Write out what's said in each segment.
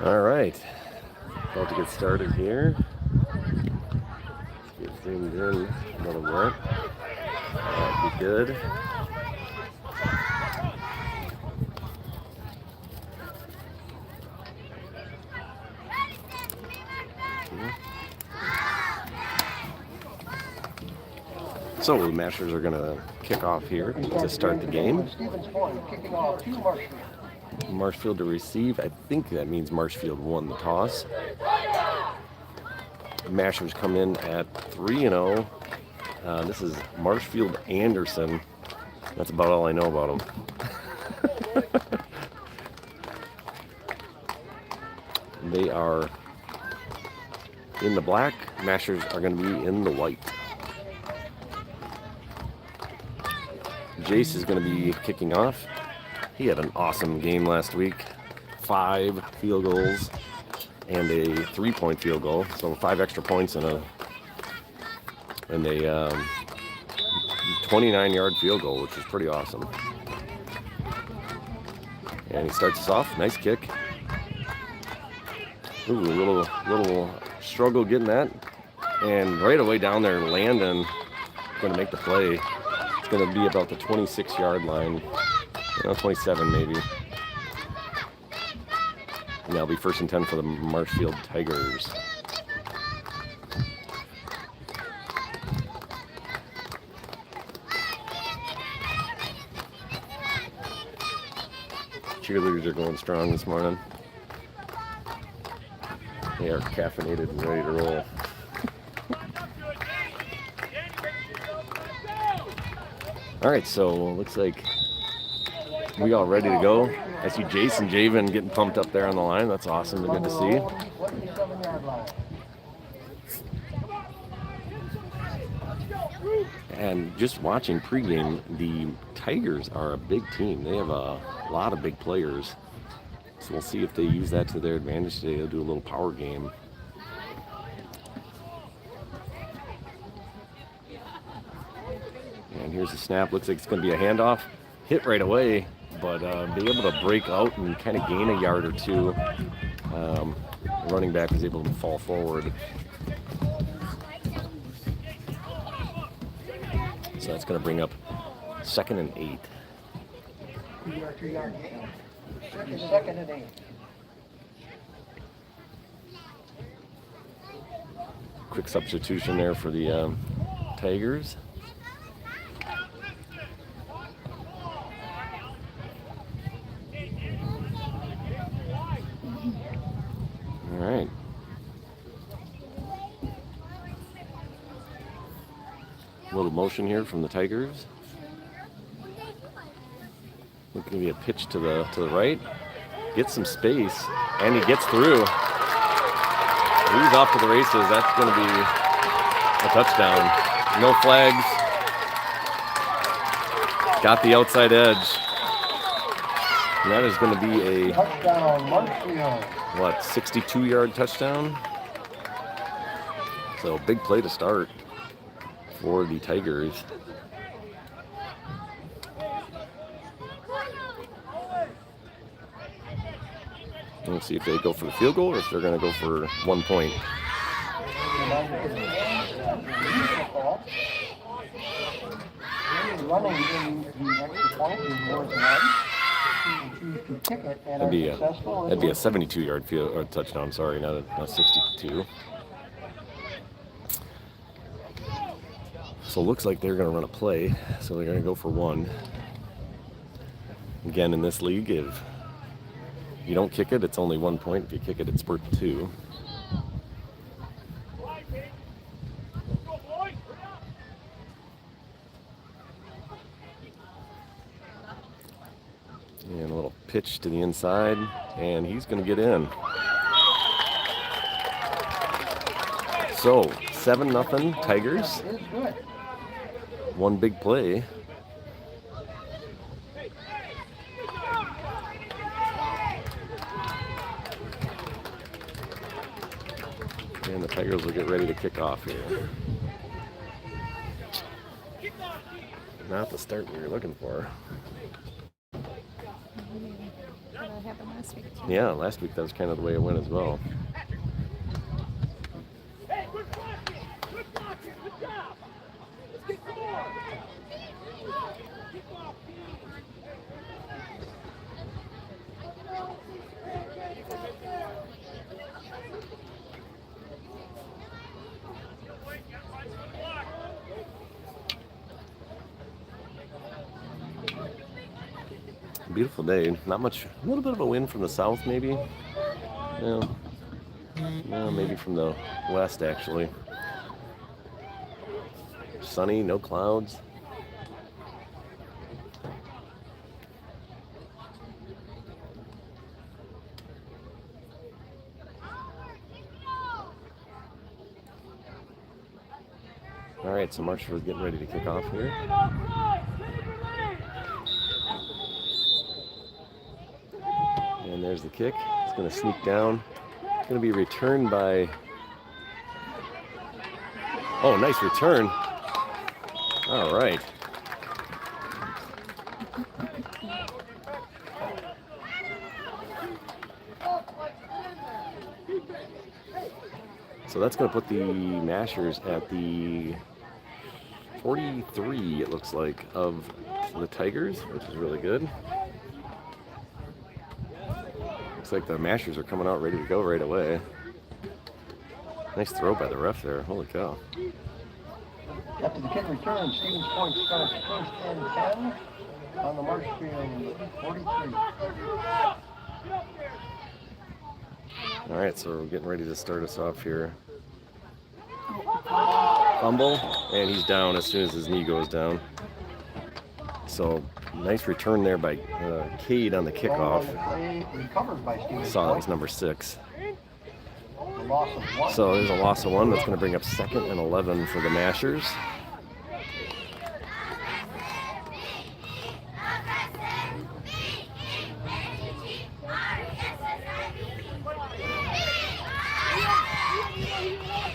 All right, about to get started here. Let's get zoomed in a little bit. That'd be good. So the Mashers are going to kick off here to start the game. Stevens Point kicking off to Marshfield. Marshfield to receive. I think that means Marshfield won the toss. Mashers come in at 3-0. This is Marshfield Anderson. That's about all I know about them. They are in the black. Mashers are going to be in the white. Jace is going to be kicking off. He had an awesome game last week. 5 field goals and a 3-point field goal. So 5 extra points and a 29-yard field goal, which is pretty awesome. And he starts us off. Nice kick. Ooh, a little struggle getting that. And right away down there, Landon going to make the play. It's going to be about the 26-yard line. 27 maybe. And that'll be 1st and 10 for the Marshfield Tigers. Cheerleaders are going strong this morning. They are caffeinated and ready to roll. All right, so looks like we all ready to go. I see Jason Javen getting pumped up there on the line. That's awesome and good to see. And just watching pregame, the Tigers are a big team. They have a lot of big players. So we'll see if they use that to their advantage today. They'll do a little power game. And here's the snap. Looks like it's going to be a handoff. Hit right away, but be able to break out and kind of gain a yard or two. Running back is able to fall forward. So that's going to bring up 2nd and 8. 2-yard gain. 2nd and 8. Quick substitution there for the Tigers. All right. A little motion here from the Tigers. Looking to be a pitch to the right. Gets some space, and he gets through. He's off to the races. That's going to be a touchdown. No flags. Got the outside edge. And that is going to be a touchdown, Marshfield. 62-yard touchdown. So big play to start for the Tigers. We'll see if they go for the field goal or if they're going to go for 1 point. That'd be a 72-yard field touchdown. Sorry, not a 62. So it looks like they're going to run a play. So they're going to go for 1. Again, in this league, if you don't kick it, it's only 1 point. If you kick it, it's worth 2. And a little pitch to the inside, and he's going to get in. So 7-0 Tigers. 1 big play. And the Tigers will get ready to kick off here. Not the start we were looking for. That happened last week. Yeah, last week that was kind of the way it went as well. Beautiful day. Not much, a little bit of a wind from the south maybe. Yeah. No, maybe from the west actually. Sunny, no clouds. All right, so Marshfield's getting ready to kick off here. And there's the kick. It's going to sneak down. It's going to be returned by... Oh, nice return. All right. So that's going to put the Mashers at the 43, it looks like, of the Tigers, which is really good. Looks like the Mashers are coming out ready to go right away. Nice throw by the ref there. Holy cow. After the kick return, Stevens Point starts first and 10 on the Marshfield 43. All right, so we're getting ready to start us off here. Fumble, and he's down as soon as his knee goes down. So nice return there by Cade on the kickoff. Saw that was number 6. So there's a loss of 1. That's going to bring up 2nd and 11 for the Mashers.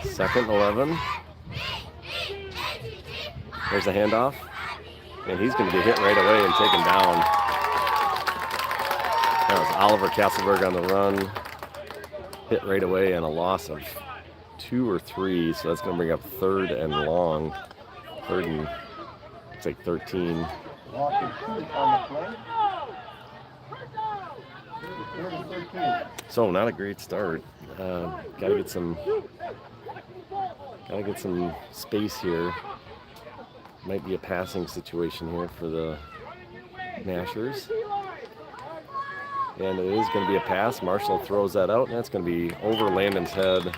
Second 11. There's a handoff. And he's going to get hit right away and taken down. That was Oliver Castleberg on the run. Hit right away and a loss of 2 or 3. So that's going to bring up 3rd and long. 3rd and, it's like 13. So not a great start. Gotta get some space here. Might be a passing situation here for the Mashers. And it is going to be a pass. Marshall throws that out, and that's going to be over Landon's head.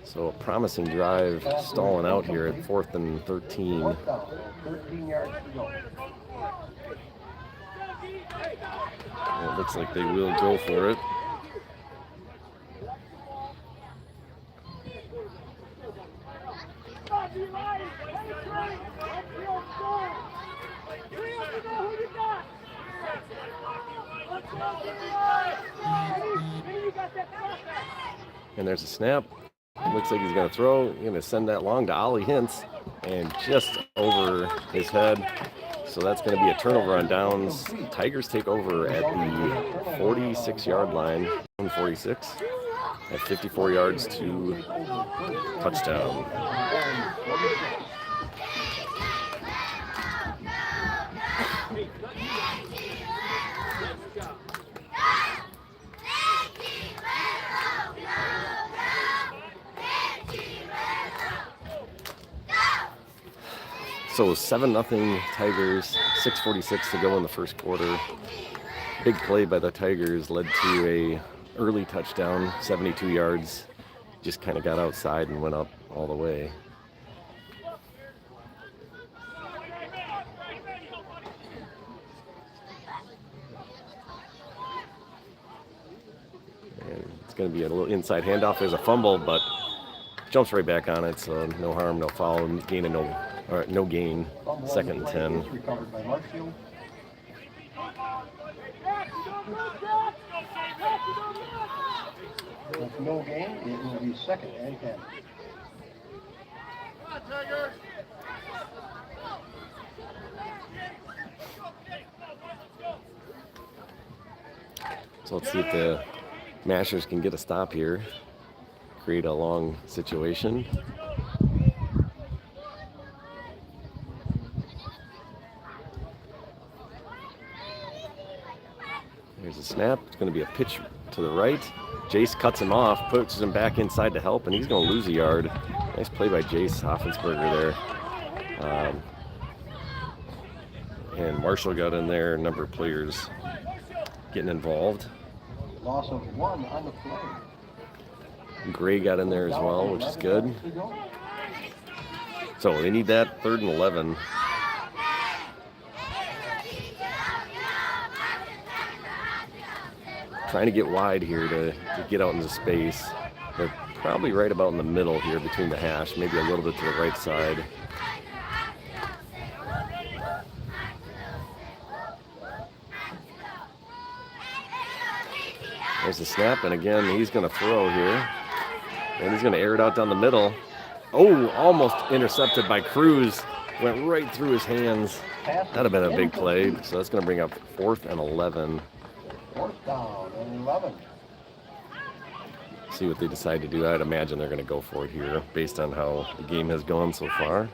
So a promising drive stalling out here at 4th and 13. 13 yards to go. And it looks like they will go for it. And there's a snap. Looks like he's going to throw. He's going to send that long to Ollie Hintz, and just over his head. So that's going to be a turnover on downs. Tigers take over at the 46-yard line. 46 at 54 yards to touchdown. So 7-0 Tigers, 6:46 to go in the first quarter. Big play by the Tigers led to a early touchdown, 72 yards. Just kind of got outside and went up all the way. And it's going to be a little inside handoff. There's a fumble, but jumps right back on it, so no harm, no foul, gain of no gain. 2nd and 10. Recovered by Marshfield. With no gain, it will be 2nd and 10. So let's see if the Mashers can get a stop here, create a long situation. There's a snap. It's going to be a pitch to the right. Jace cuts him off, puts him back inside to help, and he's going to lose a yard. Nice play by Jace Hoffensberger there. And Marshall got in there. A number of players getting involved. Loss of 1 on the play. Gray got in there as well, which is good. So they need that 3rd and 11. Trying to get wide here to get out into space. They're probably right about in the middle here between the hash, maybe a little bit to the right side. There's the snap, and again, he's going to throw here. And he's going to air it out down the middle. Oh, almost intercepted by Cruz. Went right through his hands. That'd have been a big play. So that's going to bring up 4th and 11. 4th down and 11. See what they decide to do. I'd imagine they're going to go for it here based on how the game has gone so far.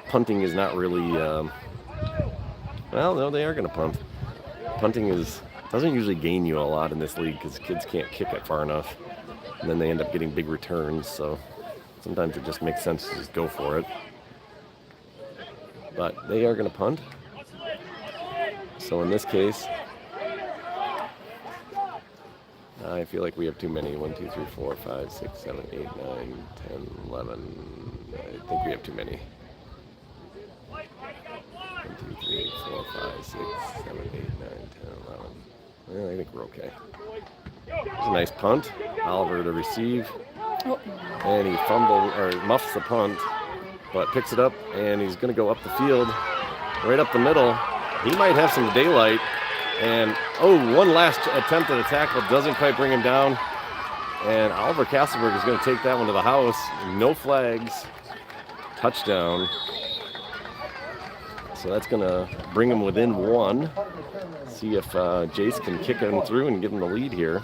Punting is not really, well, no, they are going to punt. Punting doesn't usually gain you a lot in this league because kids can't kick it far enough. And then they end up getting big returns, so sometimes it just makes sense to just go for it. But they are going to punt. So in this case, I feel like we have too many. 1, 2, 3, 4, 5, 6, 7, 8, 9, 10, 11. I think we have too many. 1, 2, 3, 4, 5, 6, 7, 8, 9, 10, 11. Well, I think we're okay. It's a nice punt. Oliver to receive. And he muffs the punt, but picks it up, and he's going to go up the field, right up the middle. He might have some daylight. And, one last attempt at a tackle doesn't quite bring him down. And Oliver Castleberg is going to take that one to the house. No flags. Touchdown. So that's going to bring him within 1. See if Jace can kick him through and give him the lead here.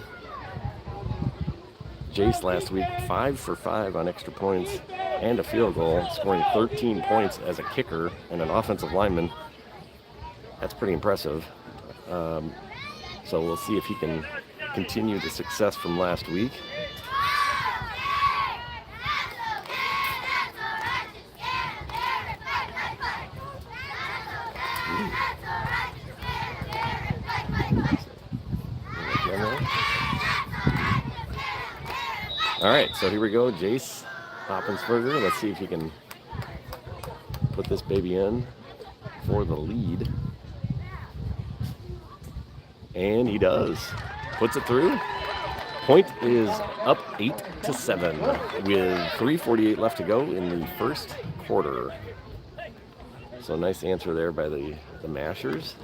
Jace last week, 5 for 5 on extra points and a field goal, scoring 13 points as a kicker and an offensive lineman. That's pretty impressive. So we'll see if he can continue the success from last week. All right, so here we go, Jace Hoppensberger. Let's see if he can put this baby in for the lead. And he does. Puts it through. Point is up 8-7 with 3:48 left to go in the first quarter. So nice answer there by the Mashers.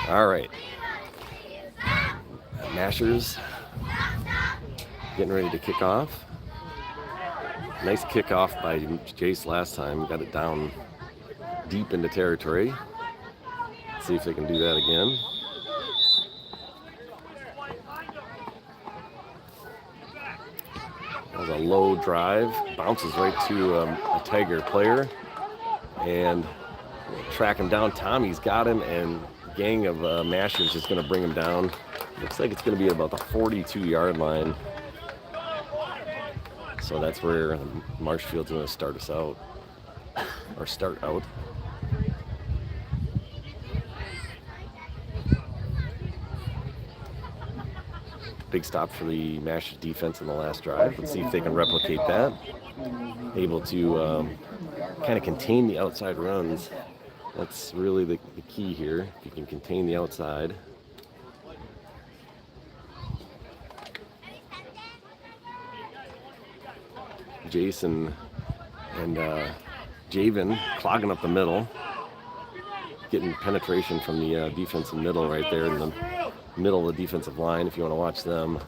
All right. Mashers getting ready to kick off. Nice kickoff by Jace last time. Got it down deep into territory. Let's see if they can do that again. That was a low drive. Bounces right to a Tiger player. And track him down. Tommy's got him, and gang of Mashers is going to bring him down. Looks like it's going to be about the 42-yard line. So that's where Marshfield's going to start us out. or start out. Big stop for the Mashers defense in the last drive. Let's see if they can replicate that. Able to kind of contain the outside runs. That's really the key here. If you can contain the outside. Jason and Javen clogging up the middle. Getting penetration from the defensive middle right there in the middle of the defensive line if you want to watch them.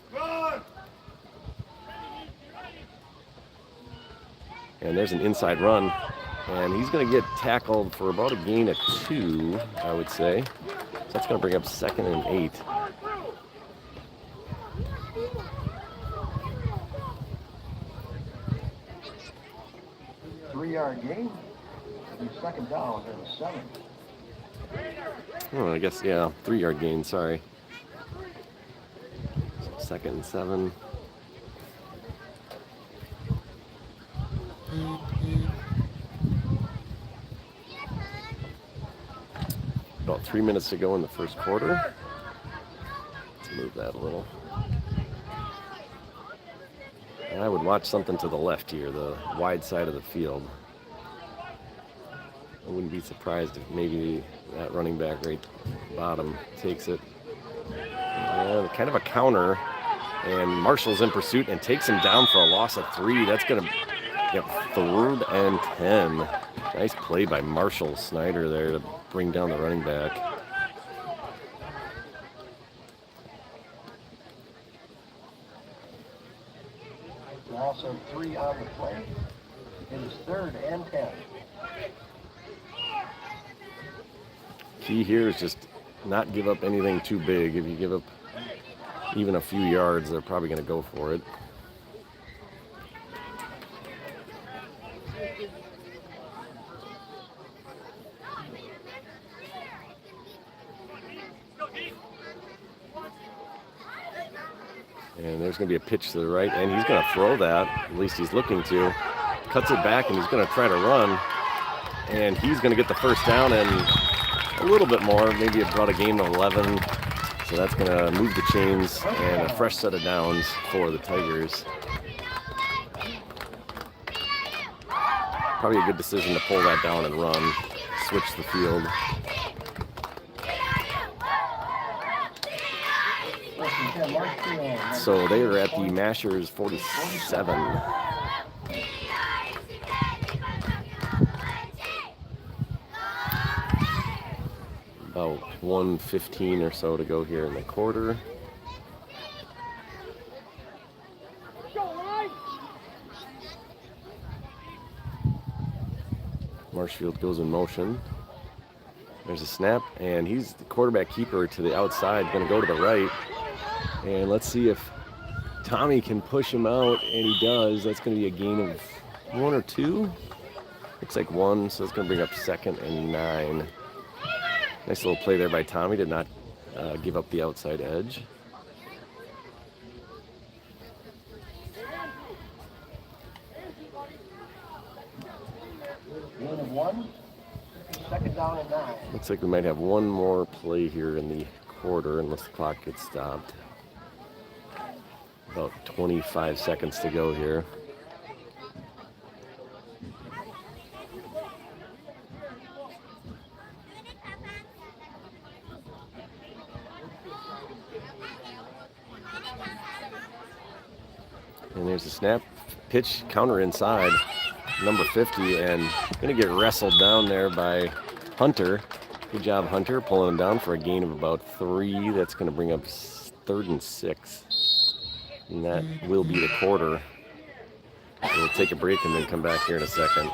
And there's an inside run. And he's going to get tackled for about a gain of 2, I would say. So that's going to bring up 2nd and 8. Three-yard gain. And 2nd down and 7. Oh, I guess, yeah, 3-yard gain, sorry. So 2nd and 7. About 3 minutes to go in the first quarter. Let's move that a little. And I would watch something to the left here, the wide side of the field. I wouldn't be surprised if maybe that running back right bottom takes it. And kind of a counter. And Marshall's in pursuit and takes him down for a loss of 3. That's going to get 3rd and 10. Nice play by Marshall Snyder there to bring down the running back. Also 3 on the play. It is 3rd and 10. Key here is just not give up anything too big. If you give up even a few yards, they're probably going to go for it. And there's going to be a pitch to the right, and he's going to throw that. At least he's looking to. Cuts it back, and he's going to try to run. And he's going to get the first down and a little bit more, maybe about a gain of 11. So that's going to move the chains and a fresh set of downs for the Tigers. Probably a good decision to pull that down and run, switch the field. So they are at the Mashers 47. About 1:15 or so to go here in the quarter. Marshfield goes in motion. There's a snap, and he's the quarterback keeper to the outside, going to go to the right. And let's see if Tommy can push him out, and he does. That's going to be a gain of 1 or 2. Looks like 1, so it's going to bring up 2nd and 9. Nice little play there by Tommy to not give up the outside edge. Gain of 1, 2nd down and 9. Looks like we might have one more play here in the quarter unless the clock gets stopped. About 25 seconds to go here. And there's a snap, pitch, counter inside, number 50, and going to get wrestled down there by Hunter. Good job, Hunter, pulling him down for a gain of about 3. That's going to bring up 3rd and 6. And that will be the quarter. We'll take a break and then come back here in a second.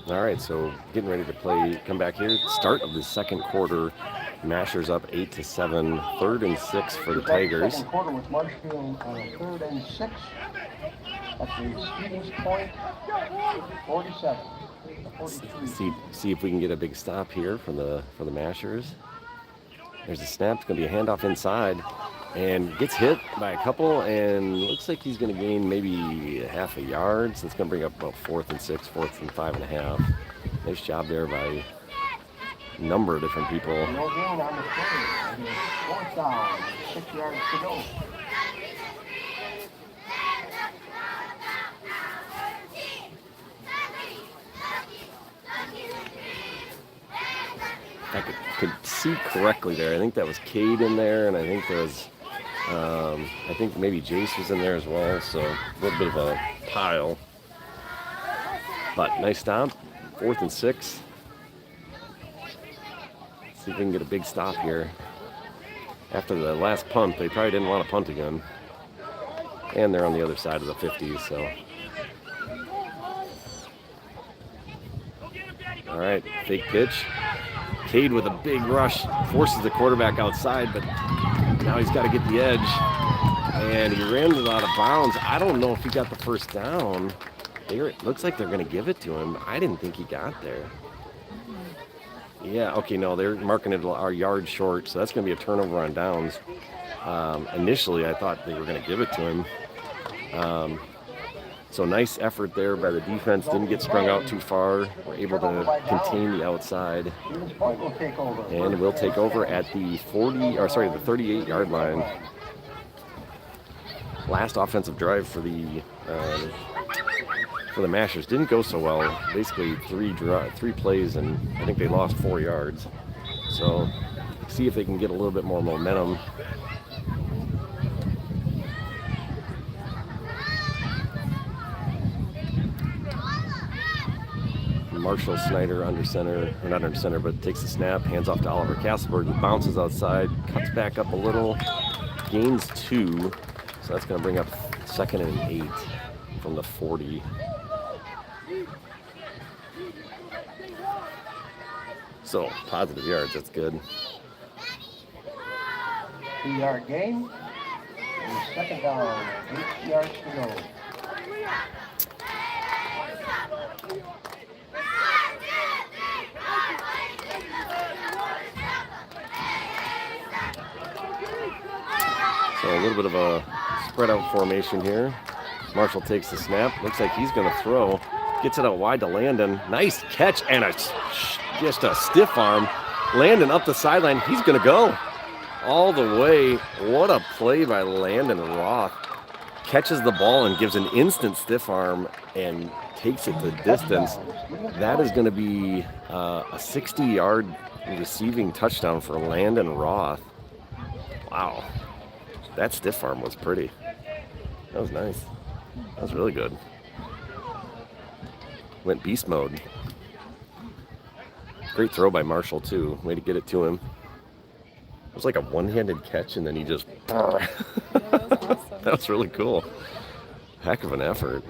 All right, so getting ready to play, come back here. Start of the second quarter. Mashers up 8-7. 3rd and 6 for the Tigers. Second quarter with Marshfield on 3rd and 6 at the Stevens Point 47. 43. See if we can get a big stop here for the Mashers. There's a snap. It's going to be a handoff inside, and gets hit by a couple, and looks like he's going to gain maybe half a yard. So it's going to bring up about 4th and 6, 4th and 5.5. Nice job there by a number of different people. No gain on the play. 4th down, 6 yards to go. I could see correctly there. I think that was Cade in there, and I think there was, I think maybe Jace was in there as well. So a little bit of a pile. But nice stop. 4th and 6. See if we can get a big stop here. After the last punt, they probably didn't want to punt again. And they're on the other side of the 50, so. All right, fake pitch. Cade with a big rush, forces the quarterback outside, but now he's got to get the edge. And he ran it out of bounds. I don't know if he got the first down. It looks like they're going to give it to him. I didn't think he got there. Yeah, okay, no, they're marking it our yard short, so that's going to be a turnover on downs. Initially, I thought they were going to give it to him. So nice effort there by the defense. Didn't get strung out too far. We're able to contain the outside. And we'll take over at the 38-yard line. Last offensive drive for the Mashers didn't go so well. Basically three plays, and I think they lost 4 yards. So see if they can get a little bit more momentum. Marshall Snyder under center, or not under center, but takes the snap, hands off to Oliver Castleberg, who bounces outside, cuts back up a little, gains 2, so that's going to bring up 2nd and 8 from the 40. So, positive yards, that's good. 2-yard gain, and 2nd down, 8 yards to go. So a little bit of a spread out formation here. Marshall takes the snap. Looks like he's going to throw. Gets it out wide to Landon. Nice catch and just a stiff arm. Landon up the sideline. He's going to go all the way. What a play by Landon Roth. Catches the ball and gives an instant stiff arm and takes it the distance. That is going to be a 60-yard receiving touchdown for Landon Roth. Wow. That stiff arm was pretty. That was nice. That was really good. Went beast mode. Great throw by Marshall, too. Way to get it to him. It was like a one-handed catch, and then he just... That was awesome. That was really cool. Heck of an effort.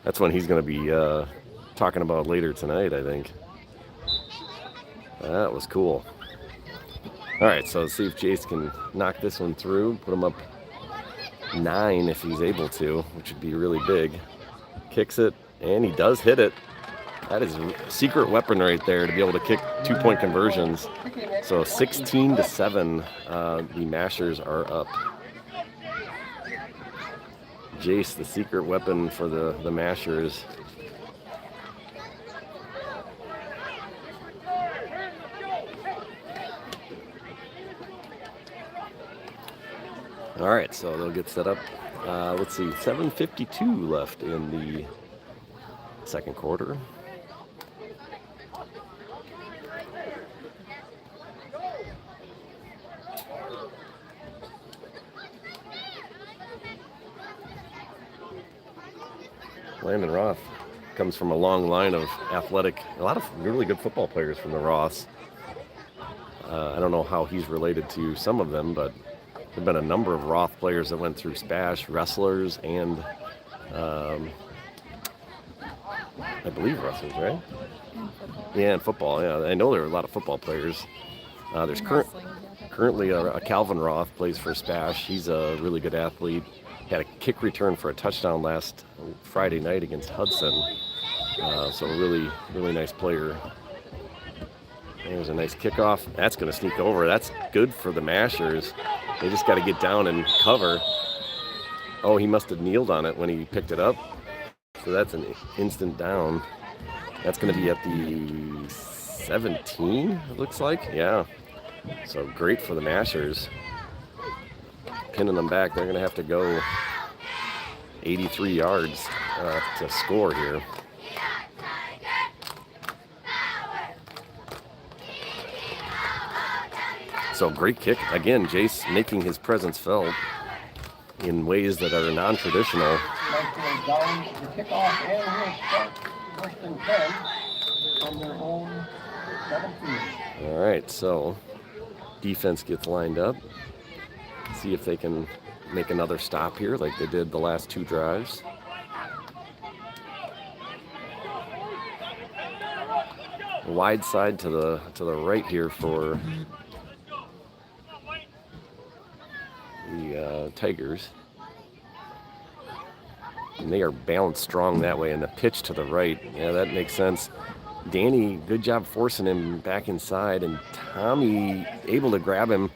That's one he's going to be talking about later tonight, I think. That was cool. All right, so let's see if Jace can knock this one through, put him up 9 if he's able to, which would be really big. Kicks it, and he does hit it. That is a secret weapon right there to be able to kick 2-point conversions. So 16-7, the Mashers are up. Jace, the secret weapon for the Mashers. All right, so they'll get set up. Let's see, 7:52 left in the second quarter. Landon Roth comes from a long line of athletic, a lot of really good football players from the Roths. I don't know how he's related to some of them, but there have been a number of Roth players that went through Spash, wrestlers, and I believe wrestlers, right? In football. Yeah, and football. Yeah, I know there are a lot of football players. There's And currently wrestling. a Calvin Roth plays for Spash. He's a really good athlete. Had a kick return for a touchdown last Friday night against Hudson. So a really nice player. There's a nice kickoff. That's going to sneak over. That's good for the Mashers. They just got to get down and cover. Oh, he must have kneeled on it when he picked it up. So that's an instant down. That's going to be at the 17, it looks like. Yeah. So great for the Mashers. Pinning them back. They're going to have to go 83 yards to score here. So great kick. Again, Jace making his presence felt in ways that are non-traditional. Down the kickoff and will start first and 10 from their own 17. All right, so defense gets lined up. See if they can make another stop here like they did the last two drives. Wide side to the right here for the Tigers. And they are balanced strong that way, and the pitch to the right. Yeah, that makes sense. Danny, good job forcing him back inside, and Tommy able to grab him.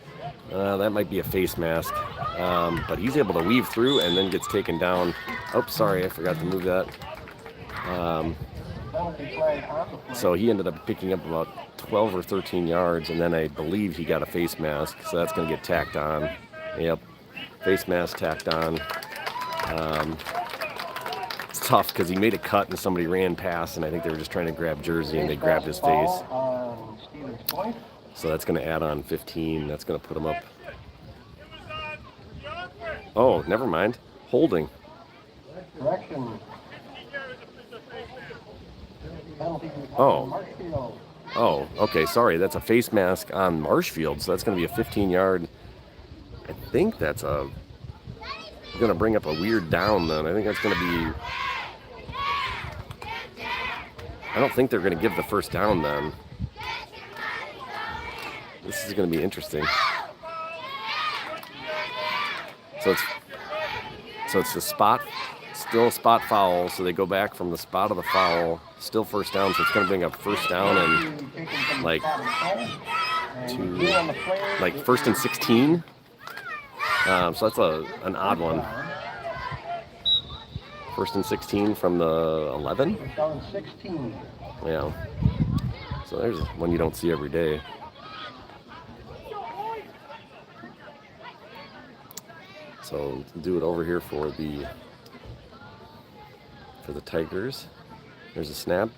That might be a face mask, but he's able to weave through and then gets taken down. Oh, sorry, I forgot to move that. So he ended up picking up about 12 or 13 yards, and then I believe he got a face mask, so that's going to get tacked on. Yep, face mask tacked on. It's tough because he made a cut and somebody ran past, and I think they were just trying to grab Jersey, and they grabbed his face. So that's going to add on 15. That's going to put him up. Oh, never mind. Holding. Correction. Oh. Oh, okay, sorry. That's a face mask on Marshfield, so that's going to be a 15-yard. I think that's going to bring up a weird down then. I think that's going to be... I don't think they're going to give the first down then. This is going to be interesting. So it's the spot, still a spot foul, so they go back from the spot of the foul, still first down, so it's going to bring up first down and like first and 16. So that's an odd one. First and 16 from the 11? 16. Yeah. So there's one you don't see every day. So do it over here for the Tigers. There's a snap.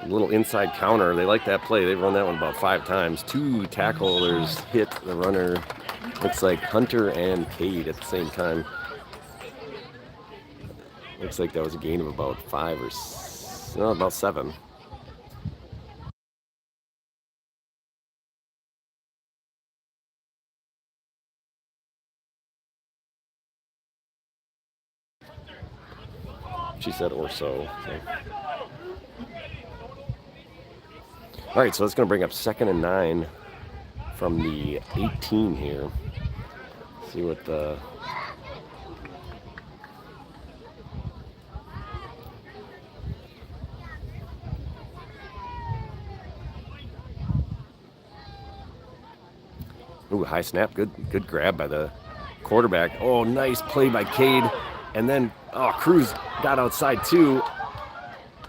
A little inside counter. They like that play. They've run that one about 5 times. 2 tacklers hit the runner. Looks like Hunter and Cade at the same time. Looks like that was a gain of about 5 or no, about 7. She said or so. All right, so that's going to bring up 2nd and 9 from the 18 here. See what the... Ooh, high snap. Good grab by the quarterback. Oh, nice play by Cade. And then, Cruz got outside too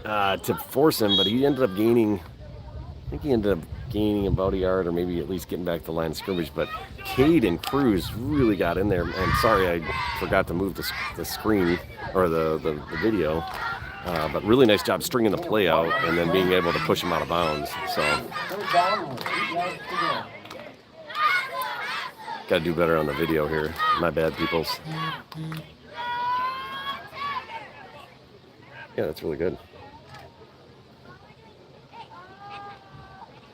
to force him, but he ended up gaining, I think he ended up gaining about a yard or maybe at least getting back to the line of scrimmage. But Cade and Cruz really got in there. And sorry, I forgot to move the screen or the video. But really nice job stringing the play out and then being able to push him out of bounds. So got to do better on the video here. My bad, peoples. Yeah, that's really good.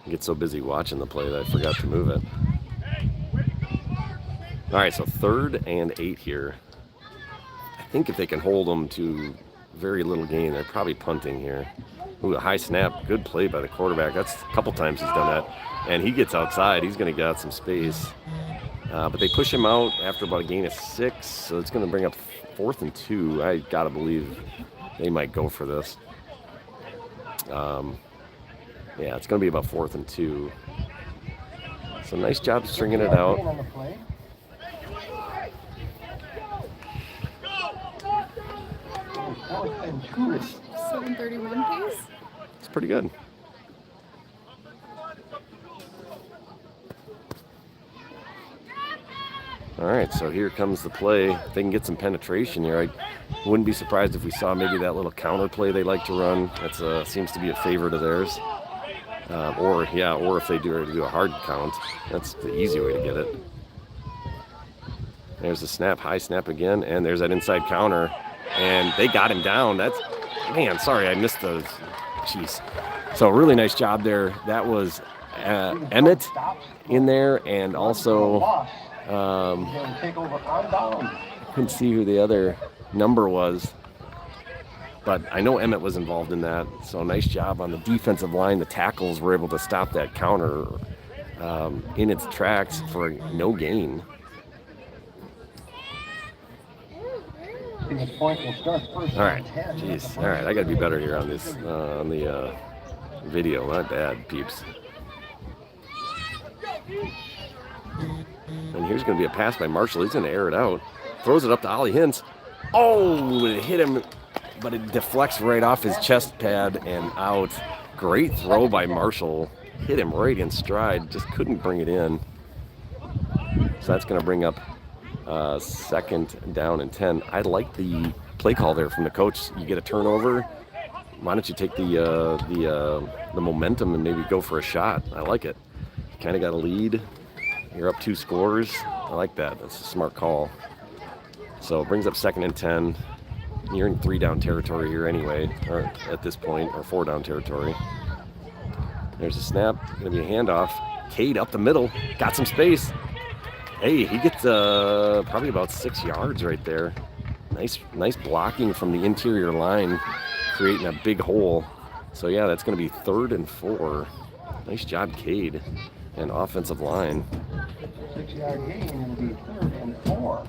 I get so busy watching the play that I forgot to move it. All right, so 3rd and 8 here. I think if they can hold them to very little gain. They're probably punting here. Ooh, a high snap. Good play by the quarterback. That's a couple times he's done that. And he gets outside. He's going to get out some space. But they push him out after about a gain of 6. So it's going to bring up 4th and 2. I got to believe they might go for this. Yeah, it's going to be about 4th and 2. So nice job stringing it out. 7:31 pace. It's pretty good. All right, so here comes the play. If they can get some penetration here, I wouldn't be surprised if we saw maybe that little counter play they like to run. That seems to be a favorite of theirs. Or if they do a hard count, that's the easy way to get it. There's the snap, high snap again, and there's that inside counter, and they got him down. Man, sorry, I missed the, jeez. So really nice job there. That was Emmett in there, and also couldn't see who the other number was. But I know Emmett was involved in that, so nice job on the defensive line. The tackles were able to stop that counter in its tracks for no gain. All right, jeez. All right, I got to be better here on this on the video. Not bad, peeps. And here's going to be a pass by Marshall. He's going to air it out. Throws it up to Ollie Hintz. Oh, it hit him, but it deflects right off his chest pad and out. Great throw by Marshall. Hit him right in stride. Just couldn't bring it in. So that's going to bring up 2nd down and 10. I like the play call there from the coach. You get a turnover. Why don't you take the momentum and maybe go for a shot? I like it. You kind of got a lead. You're up 2 scores. I like that. That's a smart call. So it brings up 2nd and 10. You're in 3-down territory here anyway, or at this point, or 4-down territory. There's a snap. Going to be a handoff. Cade up the middle. Got some space. Hey, he gets probably about 6 yards right there. Nice blocking from the interior line, creating a big hole. So yeah, that's going to be 3rd and 4. Nice job, Cade, and offensive line. 6-yard gain will be 3rd and 4.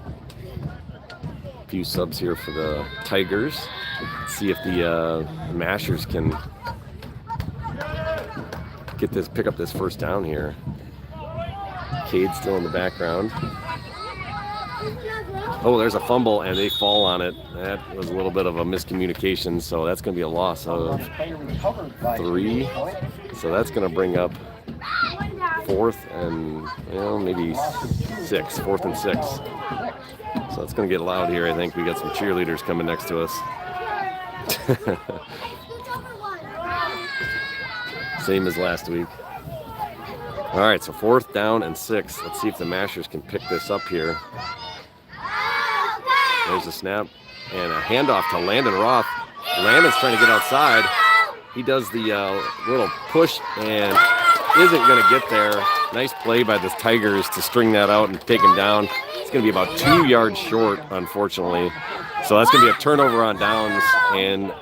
A few subs here for the Tigers. Let's see if the Mashers can pick up this 1st down here. Cade still in the background. Oh, there's a fumble, and they fall on it. That was a little bit of a miscommunication, so that's going to be a loss of 3. So that's going to bring up 4th and maybe 6. 4th and 6. So it's going to get loud here. I think we got some cheerleaders coming next to us. Same as last week. All right, so 4th down and 6. Let's see if the Mashers can pick this up here. There's a snap and a handoff to Landon Roth. Landon's trying to get outside. He does the little push and isn't going to get there. Nice play by the Tigers to string that out and take him down. It's going to be about 2 yards short, unfortunately. So that's going to be a turnover on downs, and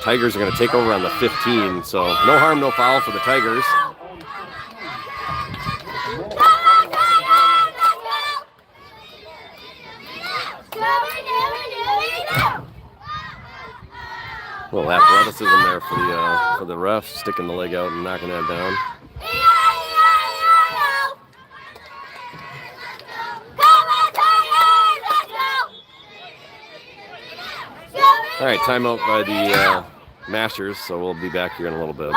Tigers are going to take over on the 15. So no harm, no foul for the Tigers. A little athleticism there for the ref, sticking the leg out and knocking that down. All right, timeout by the Mashers, so we'll be back here in a little bit.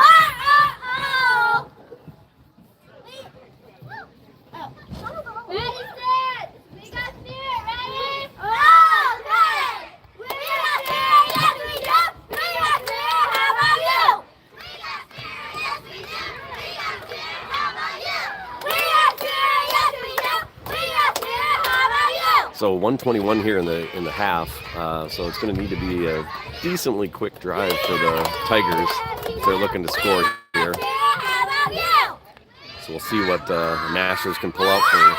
So 1:21 here in the half, so it's going to need to be a decently quick drive for the Tigers if they're looking to score here. So we'll see what the Mashers can pull out for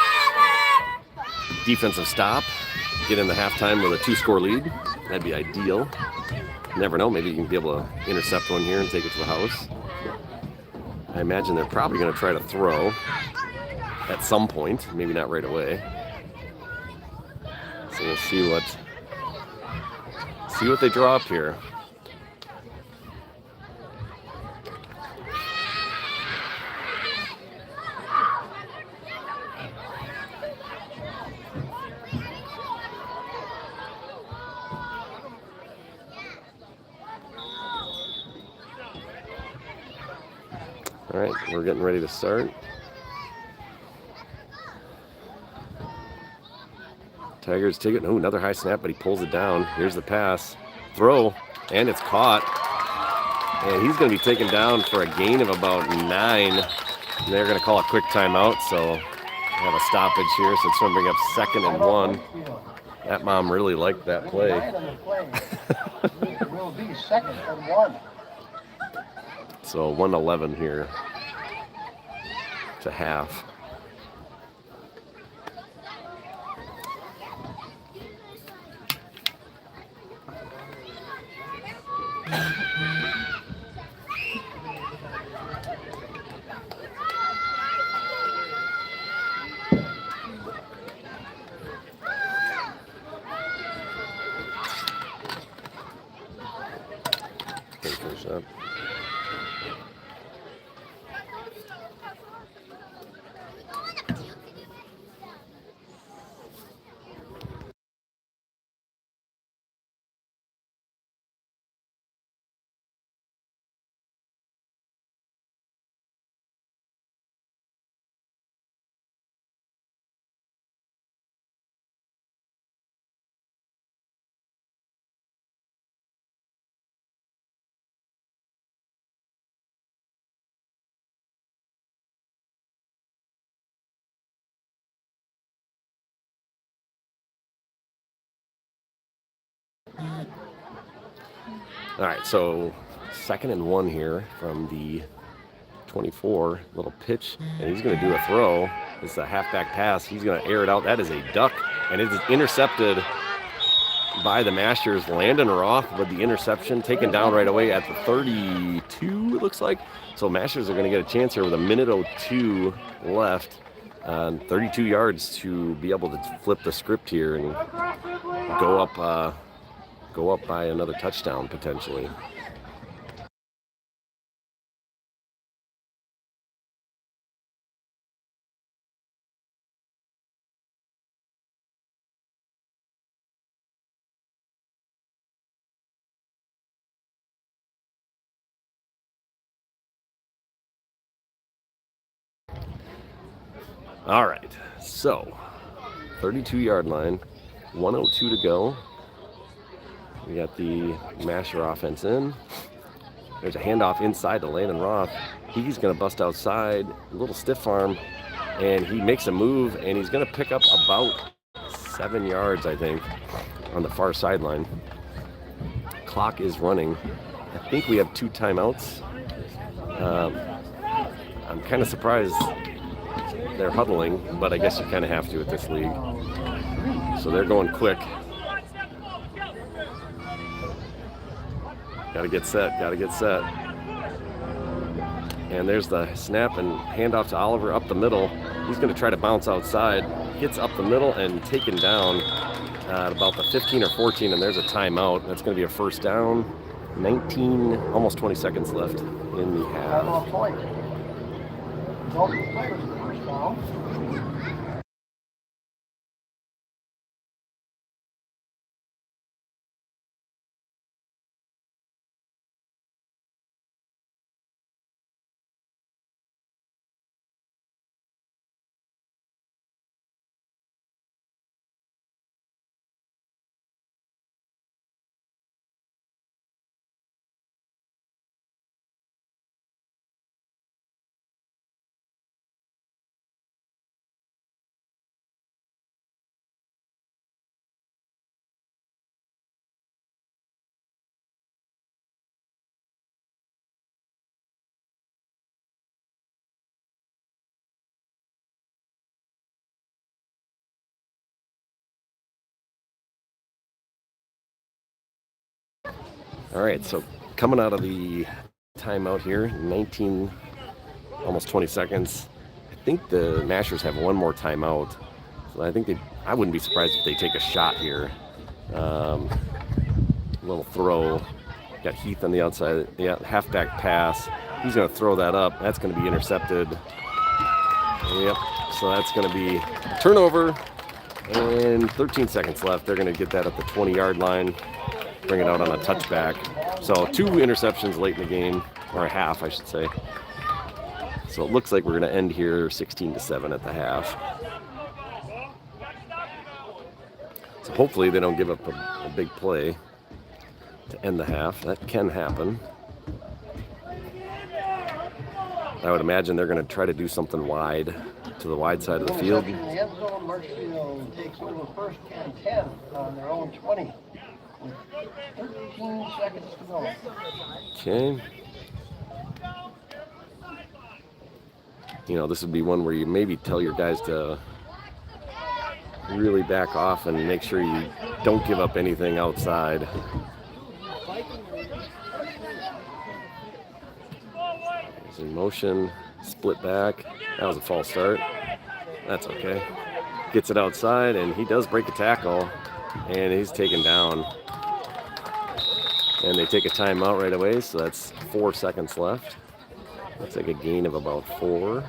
defensive stop, get in the halftime with a 2-score lead. That'd be ideal. Never know, maybe you can be able to intercept one here and take it to the house. I imagine they're probably going to try to throw at some point, maybe not right away. So we'll see what they draw up here. All right, we're getting ready to start. Tigers take it. Oh, another high snap, but he pulls it down. Here's the pass. Throw, and it's caught. And he's going to be taken down for a gain of about 9. And they're going to call a quick timeout, so have a stoppage here. So it's going to bring up 2nd and 1. That mom really liked that play. It will be 2nd and 1. So 1:11 here to half. Finish up. All right, so 2nd and 1 here from the 24. Little pitch, and he's going to do a throw. It's a halfback pass. He's going to air it out. That is a duck, and it is intercepted by the Mashers. Landon Roth with the interception, taken down right away at the 32, it looks like. So Mashers are going to get a chance here with 1:02 left. 32 yards to be able to flip the script here and go up by another touchdown potentially. All right, so 32-yard line, 1:02 to go. We got the Masher offense in. There's a handoff inside to Landon Roth. He's going to bust outside, a little stiff arm, and he makes a move, and he's going to pick up about 7 yards, I think, on the far sideline. Clock is running. I think we have 2 timeouts. I'm kind of surprised they're huddling, but I guess you kind of have to at this league. So they're going quick. Gotta get set. And there's the snap and handoff to Oliver up the middle. He's going to try to bounce outside. Gets up the middle and taken down at about the 15 or 14, and there's a timeout. That's going to be a first down. 19, almost 20 seconds left in the half. First down. All right, so coming out of the timeout here, 19, almost 20 seconds. I think the Mashers have one more timeout. So I wouldn't be surprised if they take a shot here. Little throw. Got Heath on the outside. Yeah, halfback pass. He's going to throw that up. That's going to be intercepted. Yep. So that's going to be turnover. And 13 seconds left. They're going to get that at the 20-yard line. Bring it out on a touchback. So 2 interceptions late in the game, or a half, I should say. So it looks like we're going to end here 16-7 at the half. So hopefully they don't give up a big play to end the half. That can happen. I would imagine they're going to try to do something wide to the wide side of the field. In the end zone, Marshfield takes over first and 10 on their own 20 with 13 seconds to go. Okay. You know, this would be one where you maybe tell your guys to really back off and make sure you don't give up anything outside. He's in motion, split back. That was a false start. That's okay. Gets it outside, and he does break a tackle, and he's taken down. And they take a timeout right away, so that's 4 seconds left. Looks like a gain of about 4.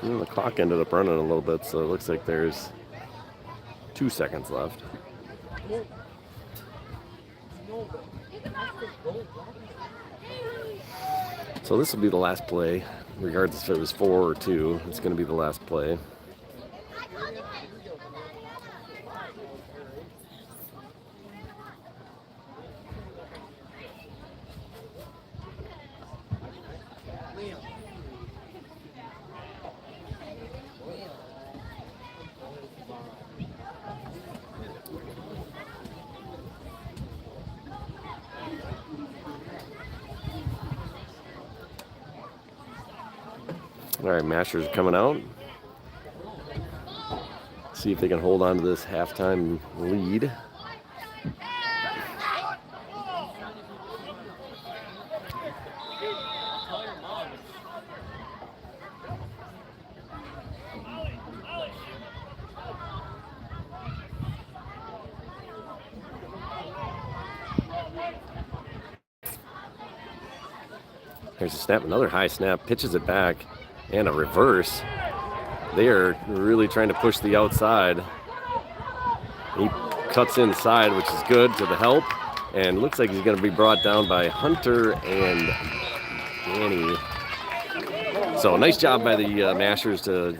And the clock ended up running a little bit, so it looks like there's 2 seconds left. So this will be the last play, regardless if it was 4 or 2. It's going to be the last play. All right, Mashers coming out. See if they can hold on to this halftime lead. There's a snap, another high snap, pitches it back, and a reverse. They are really trying to push the outside. He cuts inside, which is good to the help, and looks like he's going to be brought down by Hunter and Danny. So nice job by the Mashers to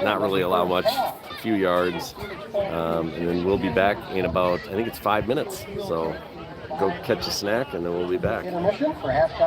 not really allow much, a few yards. And then we'll be back in about, I think it's 5 minutes. So go catch a snack, and then we'll be back. Intermission for halftime.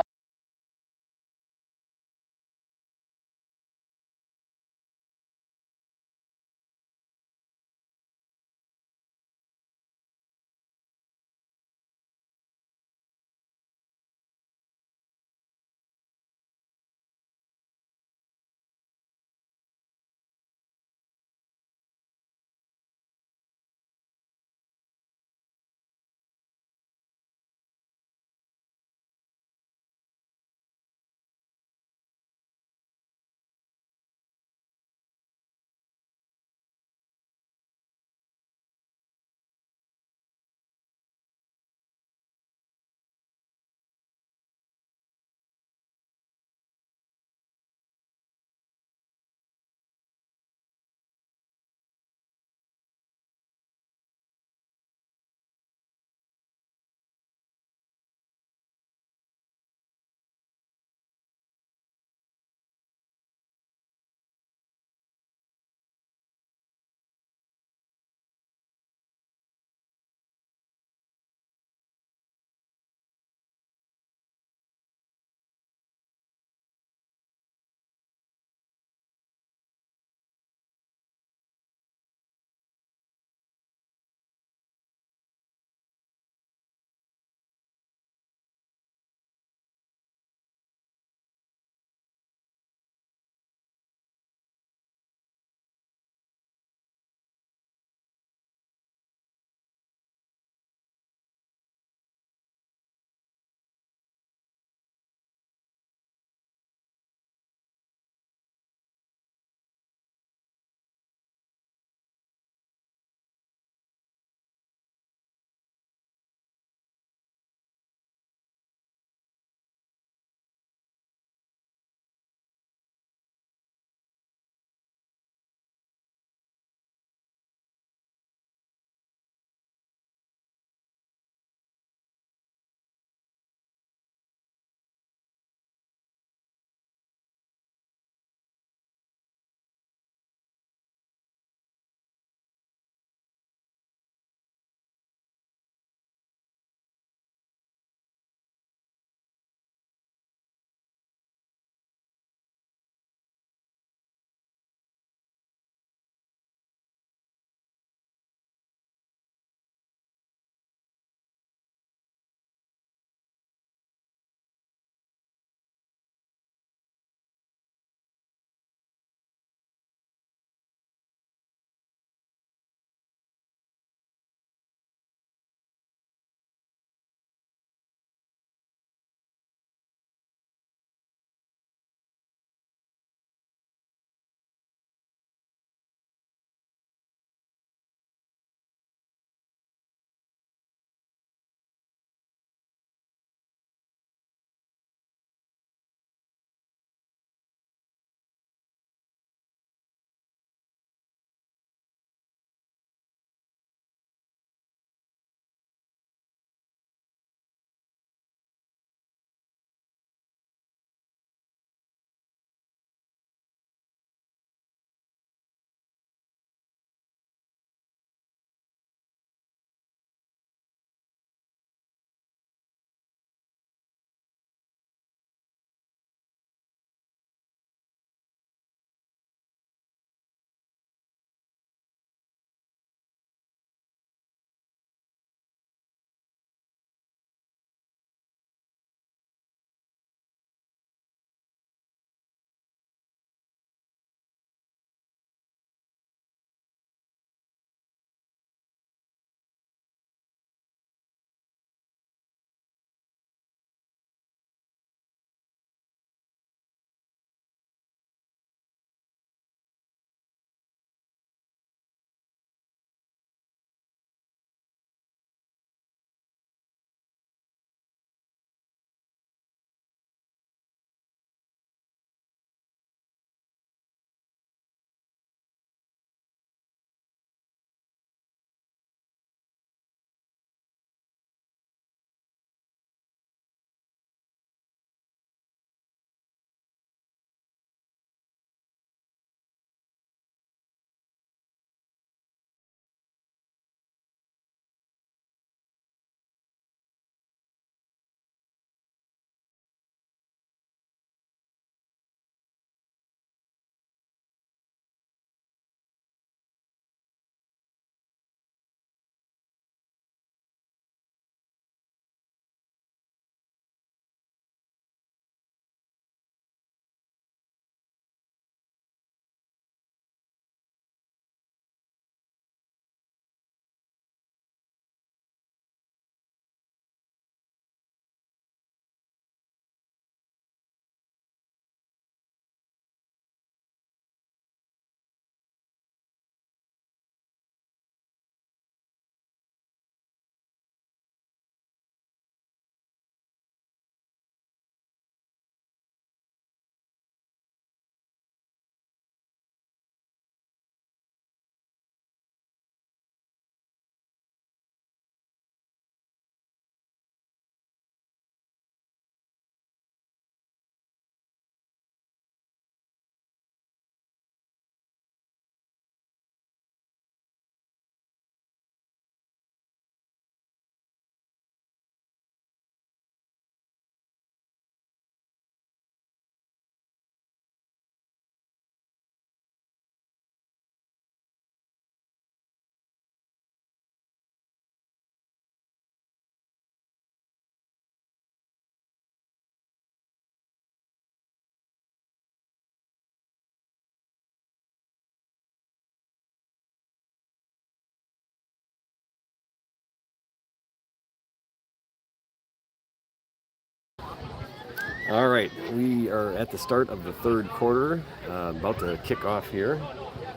All right, we are at the start of the third quarter, about to kick off here.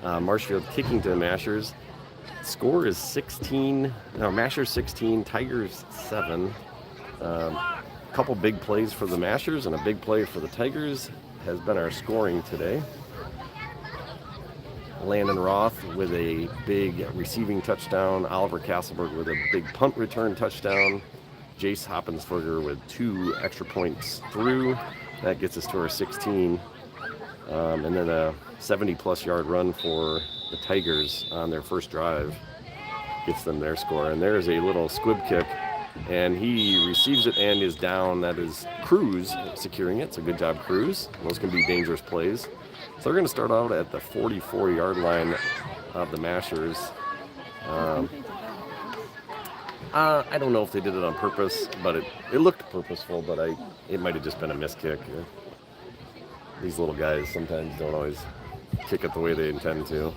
Marshfield kicking to the Mashers. Score is Mashers 16, Tigers 7. Couple big plays for the Mashers and a big play for the Tigers has been our scoring today. Landon Roth with a big receiving touchdown. Oliver Castleberg with a big punt return touchdown. Jace Hoppensberger with 2 extra points through. That gets us to our 16. And then a 70-plus yard run for the Tigers on their first drive gets them their score. And there's a little squib kick, and he receives it and is down. That is Cruz securing it. So good job, Cruz. Those can be dangerous plays. So they're going to start out at the 44-yard line of the Mashers. I don't know if they did it on purpose, but it looked purposeful, but it might have just been a miss kick. These little guys sometimes don't always kick it the way they intend to.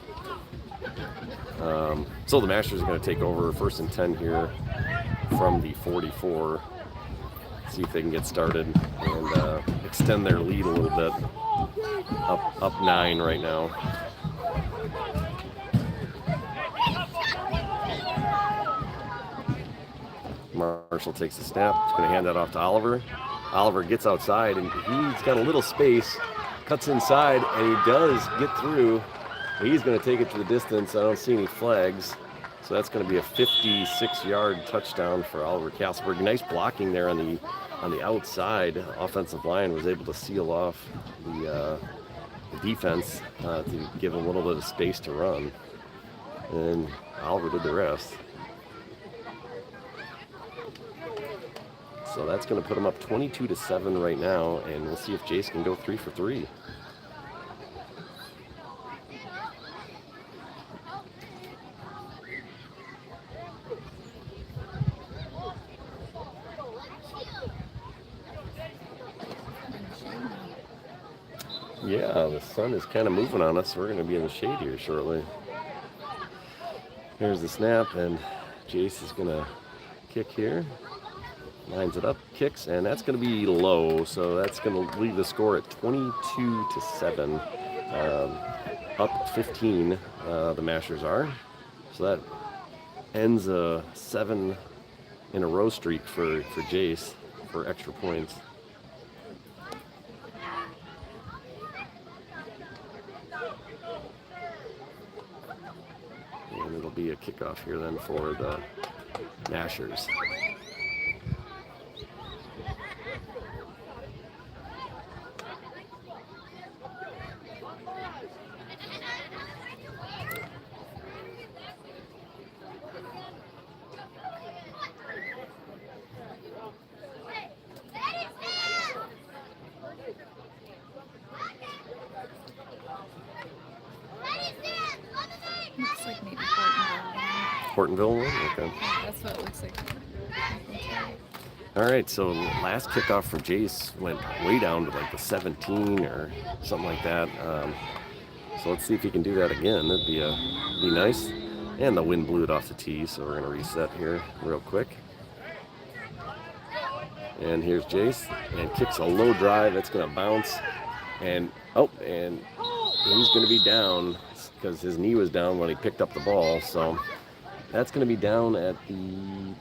So the Mashers are going to take over 1st and 10 here from the 44. See if they can get started and extend their lead a little bit. Up 9 right now. Marshall takes the snap. He's going to hand that off to Oliver. Oliver gets outside, and he's got a little space, cuts inside, and he does get through. He's going to take it to the distance. I don't see any flags. So that's going to be a 56-yard touchdown for Oliver Castleberg. Nice blocking there on the outside. Offensive line was able to seal off the defense to give a little bit of space to run. And Oliver did the rest. So that's going to put them up 22-7 right now, and we'll see if Jace can go 3 for 3. Yeah, the sun is kind of moving on us. We're going to be in the shade here shortly. There's the snap, and Jace is going to kick here. Lines it up, kicks, and that's going to be low, so that's going to leave the score at 22-7. Up 15, the Mashers are. So that ends a 7-in-a-row streak for Jace for extra points. And it'll be a kickoff here then for the Mashers. Looks like maybe Hortonville one? Okay. Yeah, that's what it looks like. All right, so last kickoff for Jace went way down to like the 17 or something like that. So let's see if he can do that again. That'd be nice. And the wind blew it off the tee, so we're going to reset here real quick. And here's Jace, and kicks a low drive. That's going to bounce. And he's going to be down because his knee was down when he picked up the ball. So that's going to be down at the...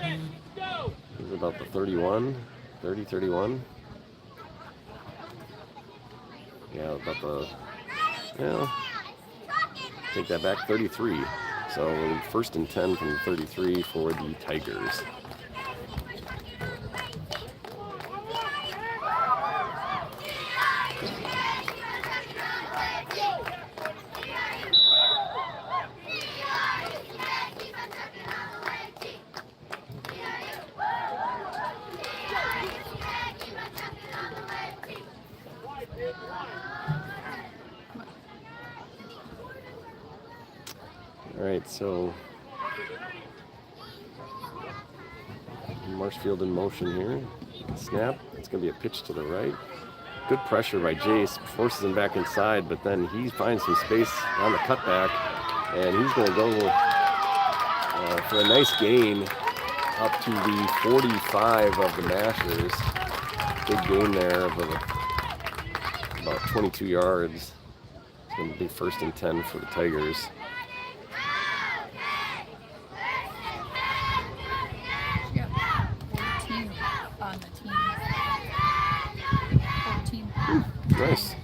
It was about the 31. Yeah, about the... Yeah, take that back, 33. So 1st and 10 from 33 for the Tigers. All right, so Marshfield in motion here. Snap. It's going to be a pitch to the right. Good pressure by Jace. Forces him back inside, but then he finds some space on the cutback, and he's going to go for a nice gain up to the 45 of the Mashers. Big gain there of about 22 yards. It's going to be 1st and 10 for the Tigers. She got 14 on the team. 14. Nice.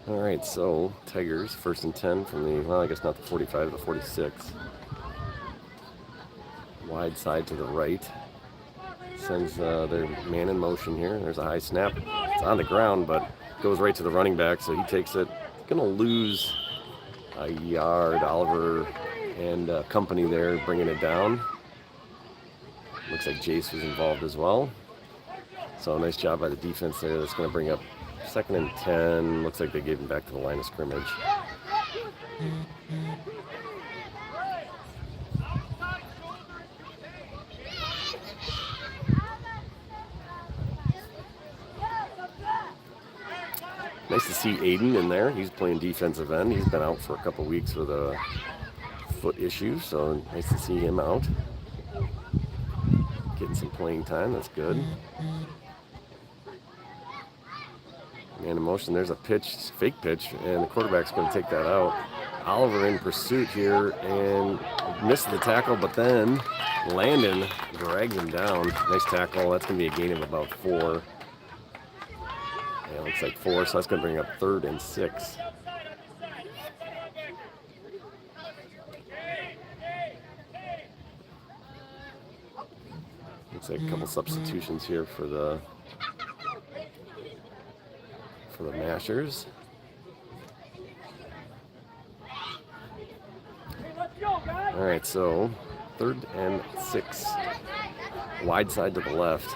All right, so Tigers 1st and 10 from the, well, I guess not the 45, the 46. Wide side to the right. Sends their man in motion here. There's a high snap. It's on the ground, but goes right to the running back, so he takes it. Going to lose a yard. Oliver and company there bringing it down. Looks like Jace was involved as well. So nice job by the defense there. That's going to bring up 2nd and 10. Looks like they gave him back to the line of scrimmage. Nice to see Aiden in there. He's playing defensive end. He's been out for a couple weeks with a foot issue, so nice to see him out. Getting some playing time. That's good. Man in motion, there's a pitch, fake pitch, and the quarterback's going to take that out. Oliver in pursuit here and missed the tackle, but then Landon drags him down. Nice tackle. That's going to be a gain of about 4. Yeah, it looks like 4, so that's going to bring up 3rd and 6. Looks like a couple substitutions here for the Mashers. All right, so 3rd and 6. Wide side to the left.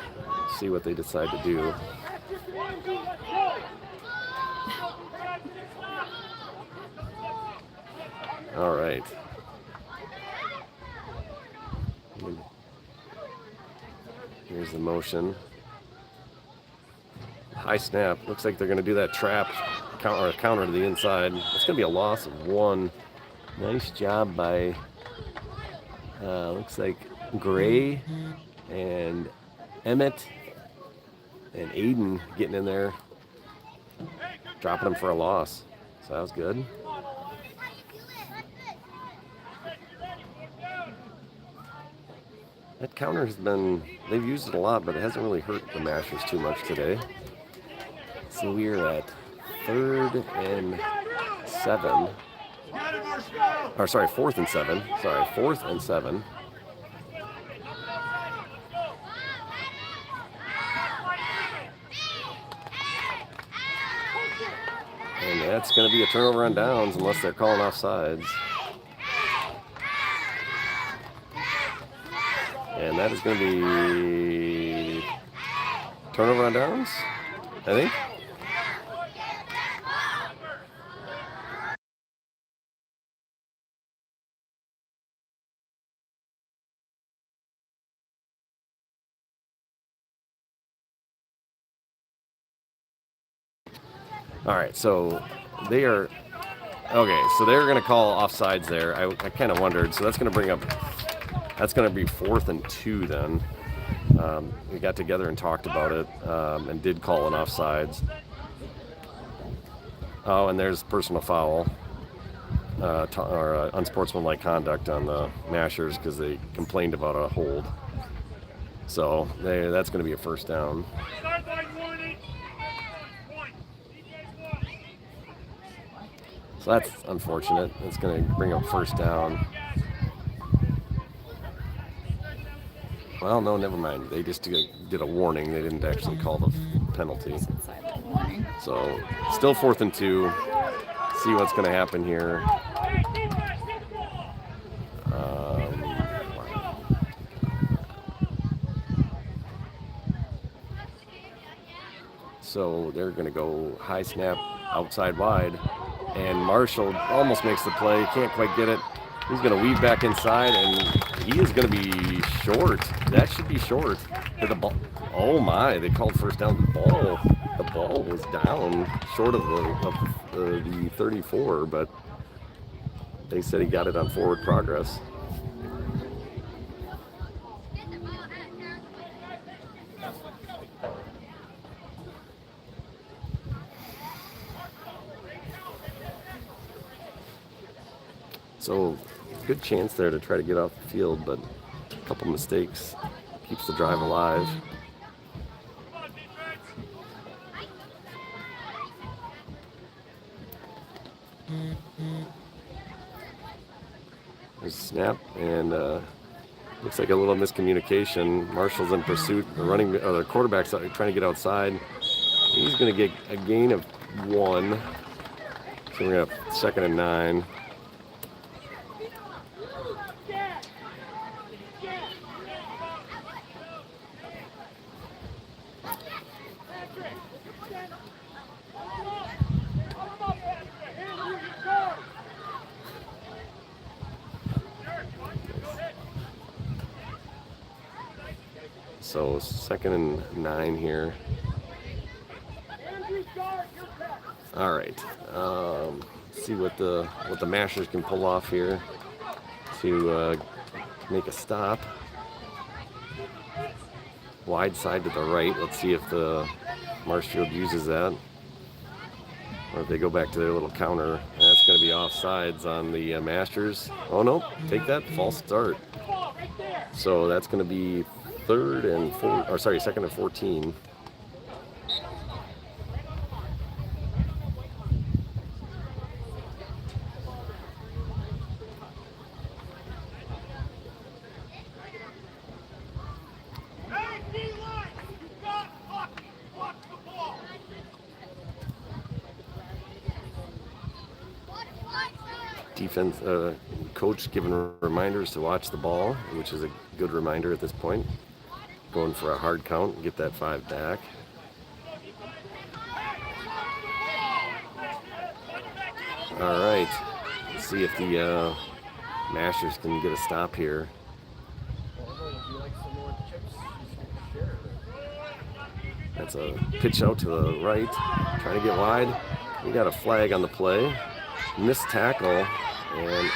See what they decide to do. All right. Here's the motion. High snap. Looks like they're going to do that trap counter to the inside. It's going to be a loss of 1. Nice job by, looks like Gray and Emmett and Aiden getting in there, dropping them for a loss. So that was good. That counter has been, they've used it a lot, but it hasn't really hurt the Mashers too much today. So we're at 3rd and 7. Or sorry, 4th and 7. Sorry, 4th and 7. And that's going to be a turnover on downs unless they're calling offsides. And that is going to be turnover on downs, I think. All right, so they are, okay, so they're going to call offsides there. I kind of wondered. So that's going to bring up, that's going to be 4th and 2 then. We got together and talked about it and did call an offsides. Oh, and there's personal foul or unsportsmanlike conduct on the Mashers because they complained about a hold. So that's going to be a 1st down. So that's unfortunate. It's going to bring up 1st down. Well, no, never mind. They just did a warning. They didn't actually call the penalty. So still 4th and 2. See what's going to happen here. So they're going to go high snap, outside wide. And Marshall almost makes the play. Can't quite get it. He's going to weave back inside, and he is going to be short. That should be short. The ball. Oh my! They called 1st down. The ball was down short of the 34, but they said he got it on forward progress. So good chance there to try to get off the field, but a couple mistakes keeps the drive alive. There's a snap, and looks like a little miscommunication. Marshall's in pursuit. The quarterback's trying to get outside. He's going to get a gain of 1. So we're going to have 2nd and 9. So 2nd and 9 here. All right. See what the Mashers can pull off here to make a stop. Wide side to the right. Let's see if the Marshfield uses that, or if they go back to their little counter. That's going to be offsides on the Mashers. Oh no! Take that, false start. So that's going to be 2nd and 14. Defense coach giving reminders to watch the ball, which is a good reminder at this point. Going for a hard count and get that 5 back. All right, let's see if the Mashers can get a stop here. That's a pitch out to the right, trying to get wide. We got a flag on the play. Missed tackle, and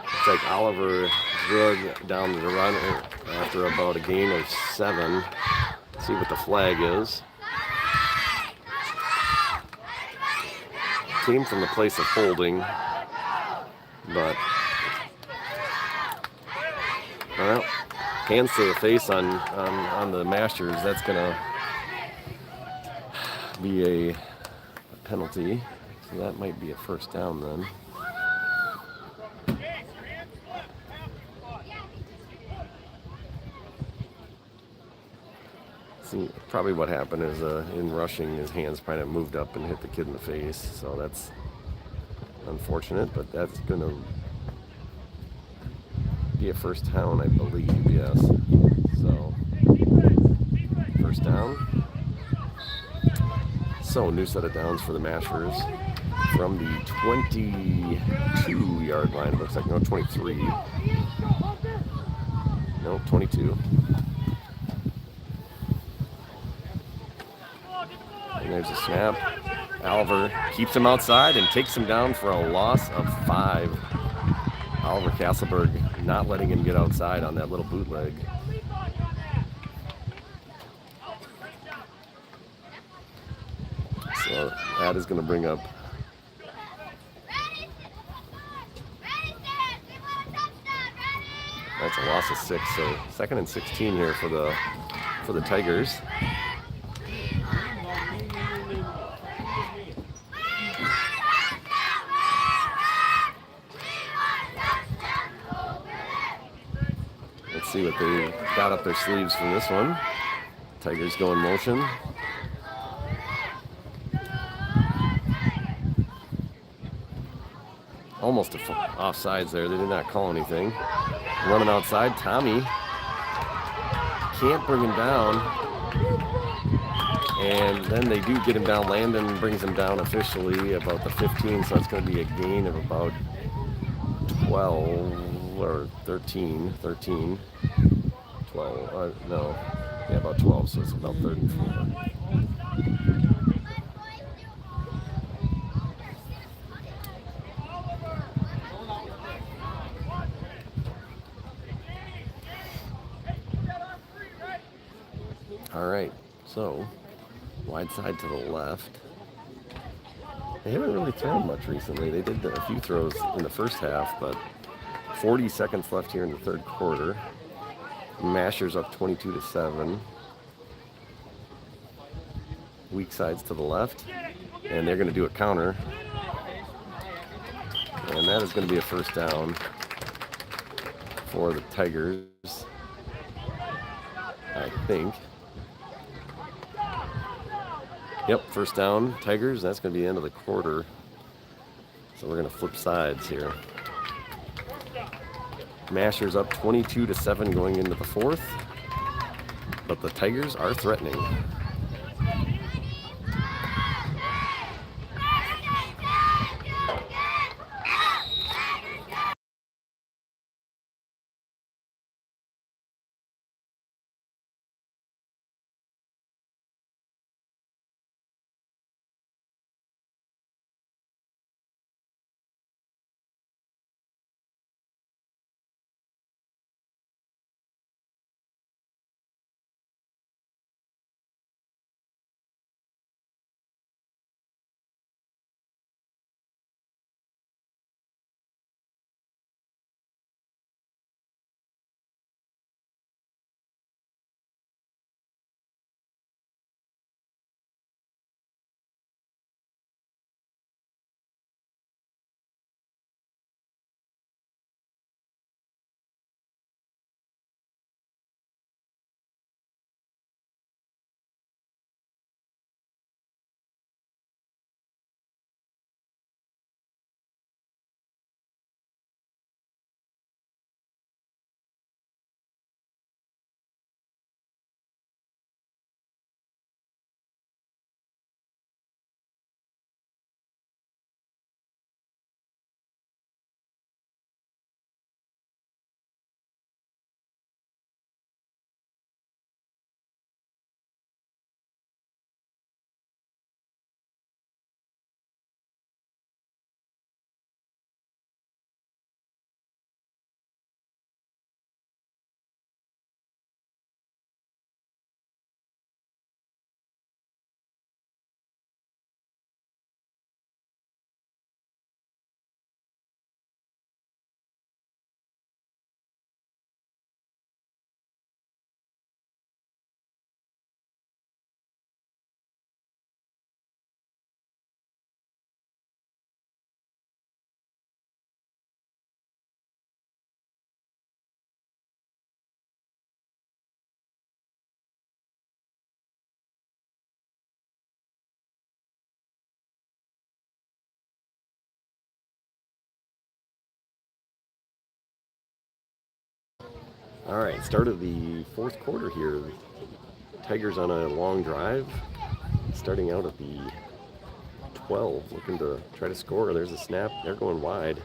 looks like Oliver drug down the run after about a gain of 7. Let's see what the flag is. Came from the place of holding, but well, hands to the face on the Mashers. That's gonna be a penalty. So that might be a 1st down then. See, probably what happened is in rushing, his hands kind of moved up and hit the kid in the face. So that's unfortunate, but that's going to be a 1st down, I believe, yes. So 1st down. So new set of downs for the Mashers from the 22-yard line. It looks like, no, 23. No, 22. And there's a snap. Oliver keeps him outside and takes him down for a loss of 5. Oliver Castleberg not letting him get outside on that little bootleg. So that is going to bring up that's a loss of 6. So 2nd and 16 here for the Tigers. Let's see what they got up their sleeves for this one. Tigers go in motion. Almost offsides there. They did not call anything. Running outside, Tommy can't bring him down. And then they do get him down. Landon brings him down officially about the 15, so it's going to be a gain of about 12 or 13. 12, no, yeah, about 12, so it's about 3rd and 4. All right, so wide side to the left. They haven't really thrown much recently. They did a few throws in the first half, but 40 seconds left here in the third quarter. Mashers up 22-7. Weak sides to the left, and they're going to do a counter. And that is going to be a first down for the Tigers, I think. Yep, first down, Tigers. That's going to be the end of the quarter. So we're going to flip sides here. Mashers up 22-7 going into the fourth, but the Tigers are threatening. All right, start of the fourth quarter here. Tigers on a long drive, starting out at the 12, looking to try to score. There's a snap. They're going wide.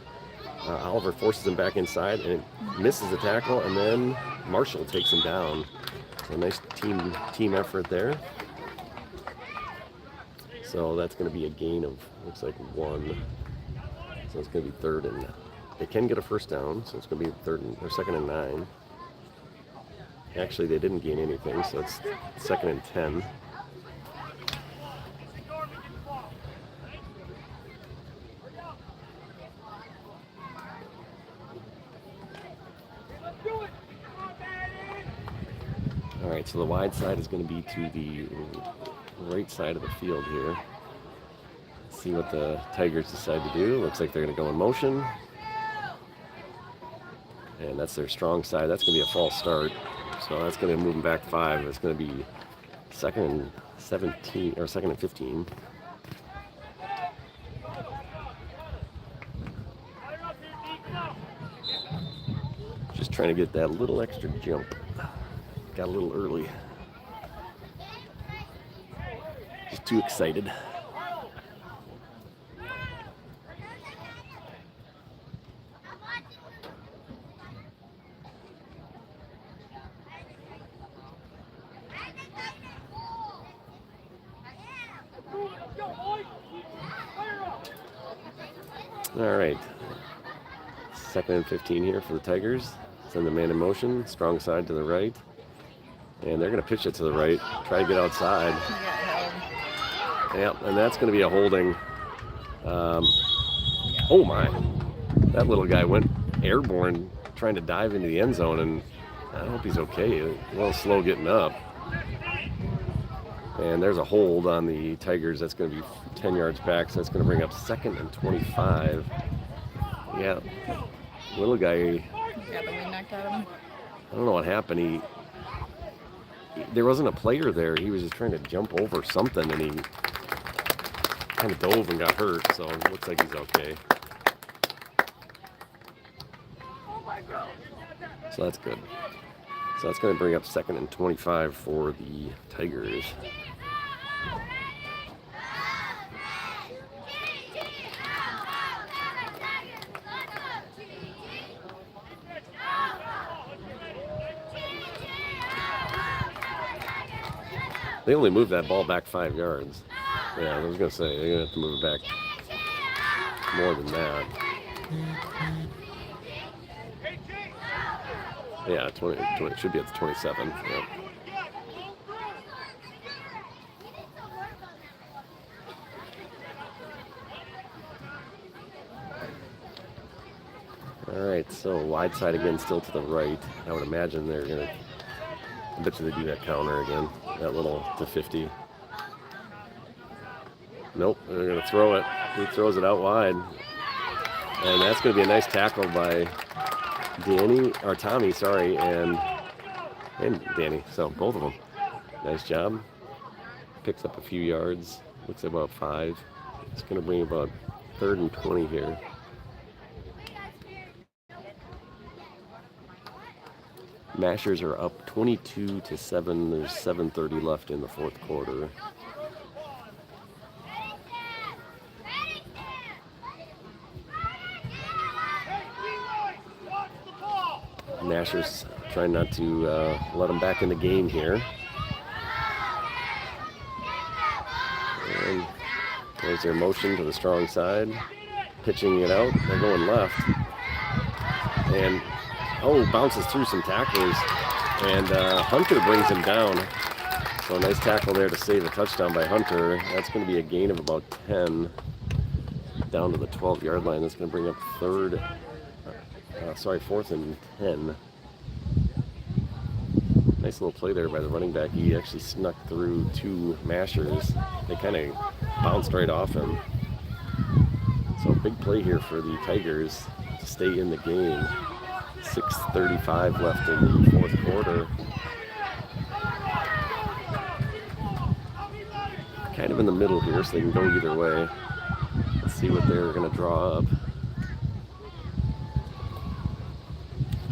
Oliver forces him back inside and misses the tackle, and then Marshall takes him down. So a nice team effort there. So that's going to be a gain of, looks like 1. So it's going to be third and they can get a first down. So it's going to be second and 9. Actually, they didn't gain anything, so it's second and 10. All right, so the wide side is going to be to the right side of the field here. Let's see what the Tigers decide to do. Looks like they're going to go in motion. And that's their strong side. That's going to be a false start. So that's going to move them back 5. It's going to be second and 17 or second and 15. Just trying to get that little extra jump. Got a little early. Just too excited. All right, second and 15 here for the Tigers. Send the man in motion, strong side to the right. And they're going to pitch it to the right, try to get outside. He got held. Yep, and that's going to be a holding. Oh my, that little guy went airborne trying to dive into the end zone, and I hope he's okay. A little slow getting up. And there's a hold on the Tigers. That's going to be 10 yards back, so that's going to bring up 2nd and 25. Yeah, little guy, He got the wind knocked out of him. I don't know what happened. There wasn't a player there. He was just trying to jump over something, and he kind of dove and got hurt, so it looks like he's okay. So that's good. So that's going to bring up 2nd and 25 for the Tigers. They only moved that ball back 5 yards. Yeah, I was going to say, they're going to have to move it back more than that. Yeah, 20 it should be at the 27. Yep. All right, so wide side again, still to the right. I would imagine they're going to, I bet you they do that counter again, that little to 50. Nope, they're going to throw it. He throws it out wide. And that's going to be a nice tackle by Tommy, sorry, and Danny. So both of them. Nice job. Picks up a few yards. Looks like about 5. It's going to bring about 3rd and 20 here. Mashers are up 22-7. There's 7:30 left in the 4th quarter. Mashers trying not to let them back in the game here. And there's their motion to the strong side. Pitching it out. They're going left. And, bounces through some tacklers. And Hunter brings him down. So a nice tackle there to save a touchdown by Hunter. That's going to be a gain of about 10 down to the 12-yard line. That's going to bring up 4th and 10. Nice little play there by the running back. He actually snuck through 2 Mashers. They kind of bounced right off him. So big play here for the Tigers to stay in the game. 6:35 left in the 4th quarter. Kind of in the middle here, so they can go either way. Let's see what they're going to draw up.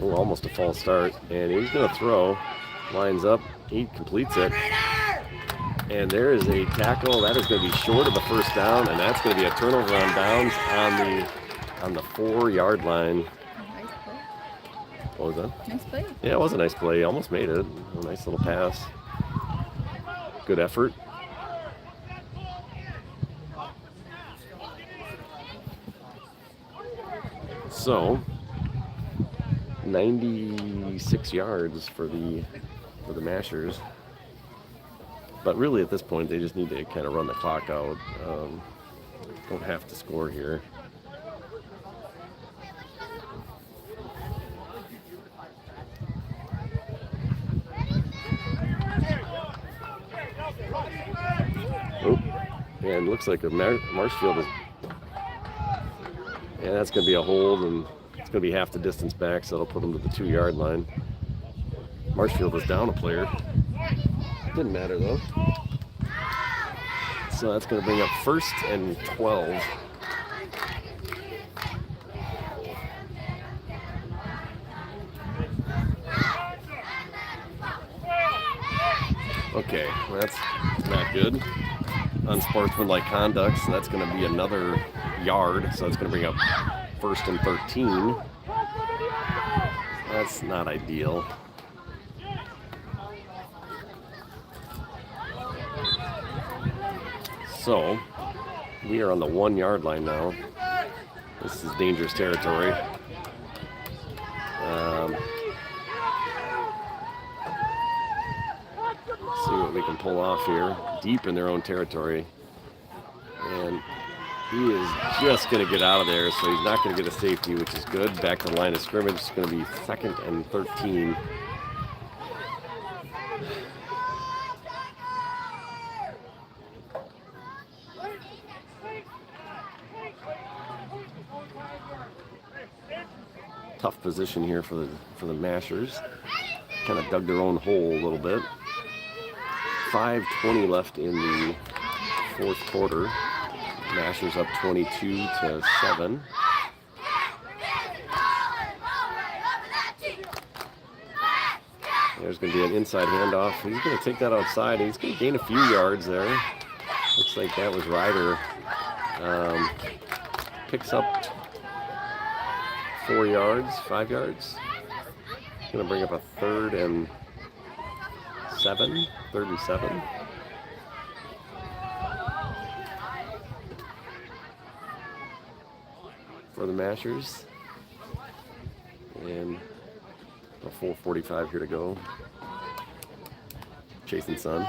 Oh, almost a false start. And he's going to throw. Lines up. He completes it. And there is a tackle. That is going to be short of the 1st down. And that's going to be a turnover on downs on the 4-yard line. Nice play. What was that? Nice play. Yeah, it was a nice play. Almost made it. A nice little pass. Good effort. So 96 yards for the Mashers, but really at this point they just need to kind of run the clock out. Don't have to score here. Oh, and looks like Marshfield is. Yeah, that's going to be a hold, and it's going to be half the distance back, so it'll put them to the 2-yard line. Marshfield is down a player. Didn't matter, though. So that's going to bring up 1st and 12. Okay, well, that's not good. Unsportsmanlike conduct, so that's going to be another yard, so it's going to bring up 1st and 13. That's not ideal. So we are on the 1-yard line now. This is dangerous territory. pull off here, deep in their own territory. And he is just going to get out of there, so he's not going to get a safety, which is good. Back to the line of scrimmage. It's going to be 2nd and 13. Tough position here for the Mashers. Kind of dug their own hole a little bit. 5:20 left in the 4th quarter. Mashers up 22-7. There's going to be an inside handoff. He's going to take that outside. He's going to gain a few yards there. Looks like that was Ryder. Picks up 4 yards, 5 yards. Going to bring up a 3rd and 7. For the Mashers. And a 4:45 here to go. Chasing Sun.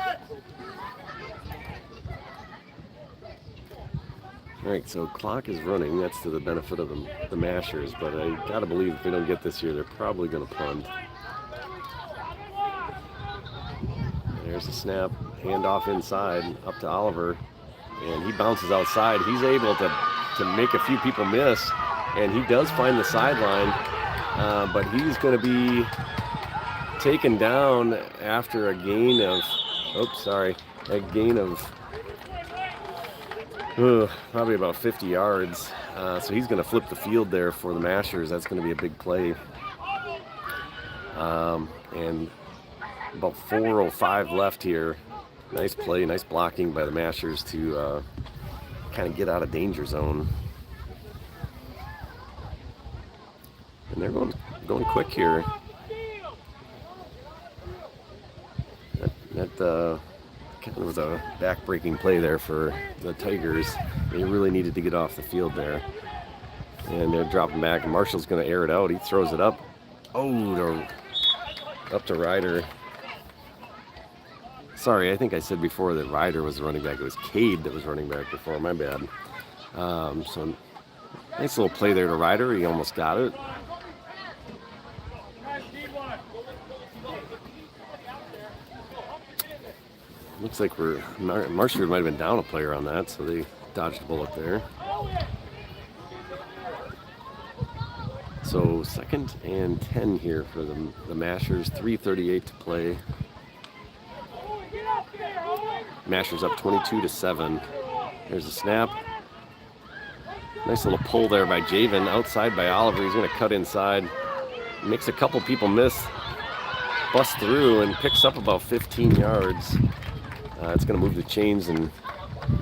All right, so clock is running. That's to the benefit of the Mashers, but I gotta believe if they don't get this here, they're probably gonna punt. There's a snap, handoff inside, up to Oliver, and he bounces outside. He's able to make a few people miss, and he does find the sideline, but he's gonna be taken down after a gain of, probably about 50 yards. So he's going to flip the field there for the Mashers. That's going to be a big play. And about 4:05 left here. Nice play, nice blocking by the Mashers to kind of get out of danger zone. And they're going quick here. That kind of was a back-breaking play there for the Tigers. They really needed to get off the field there. And they're dropping back, and Marshall's going to air it out. He throws it up. Up to Ryder. Sorry, I think I said before that Ryder was the running back. It was Cade that was running back before. My bad. So nice little play there to Ryder. He almost got it. Looks like Marshfield might have been down a player on that, so they dodged a bullet there. So 2nd and 10 here for the Mashers. 3:38 to play. Mashers up 22-7. There's a snap. Nice little pull there by Javen. Outside by Oliver. He's going to cut inside. Makes a couple people miss. Busts through and picks up about 15 yards. It's going to move the chains and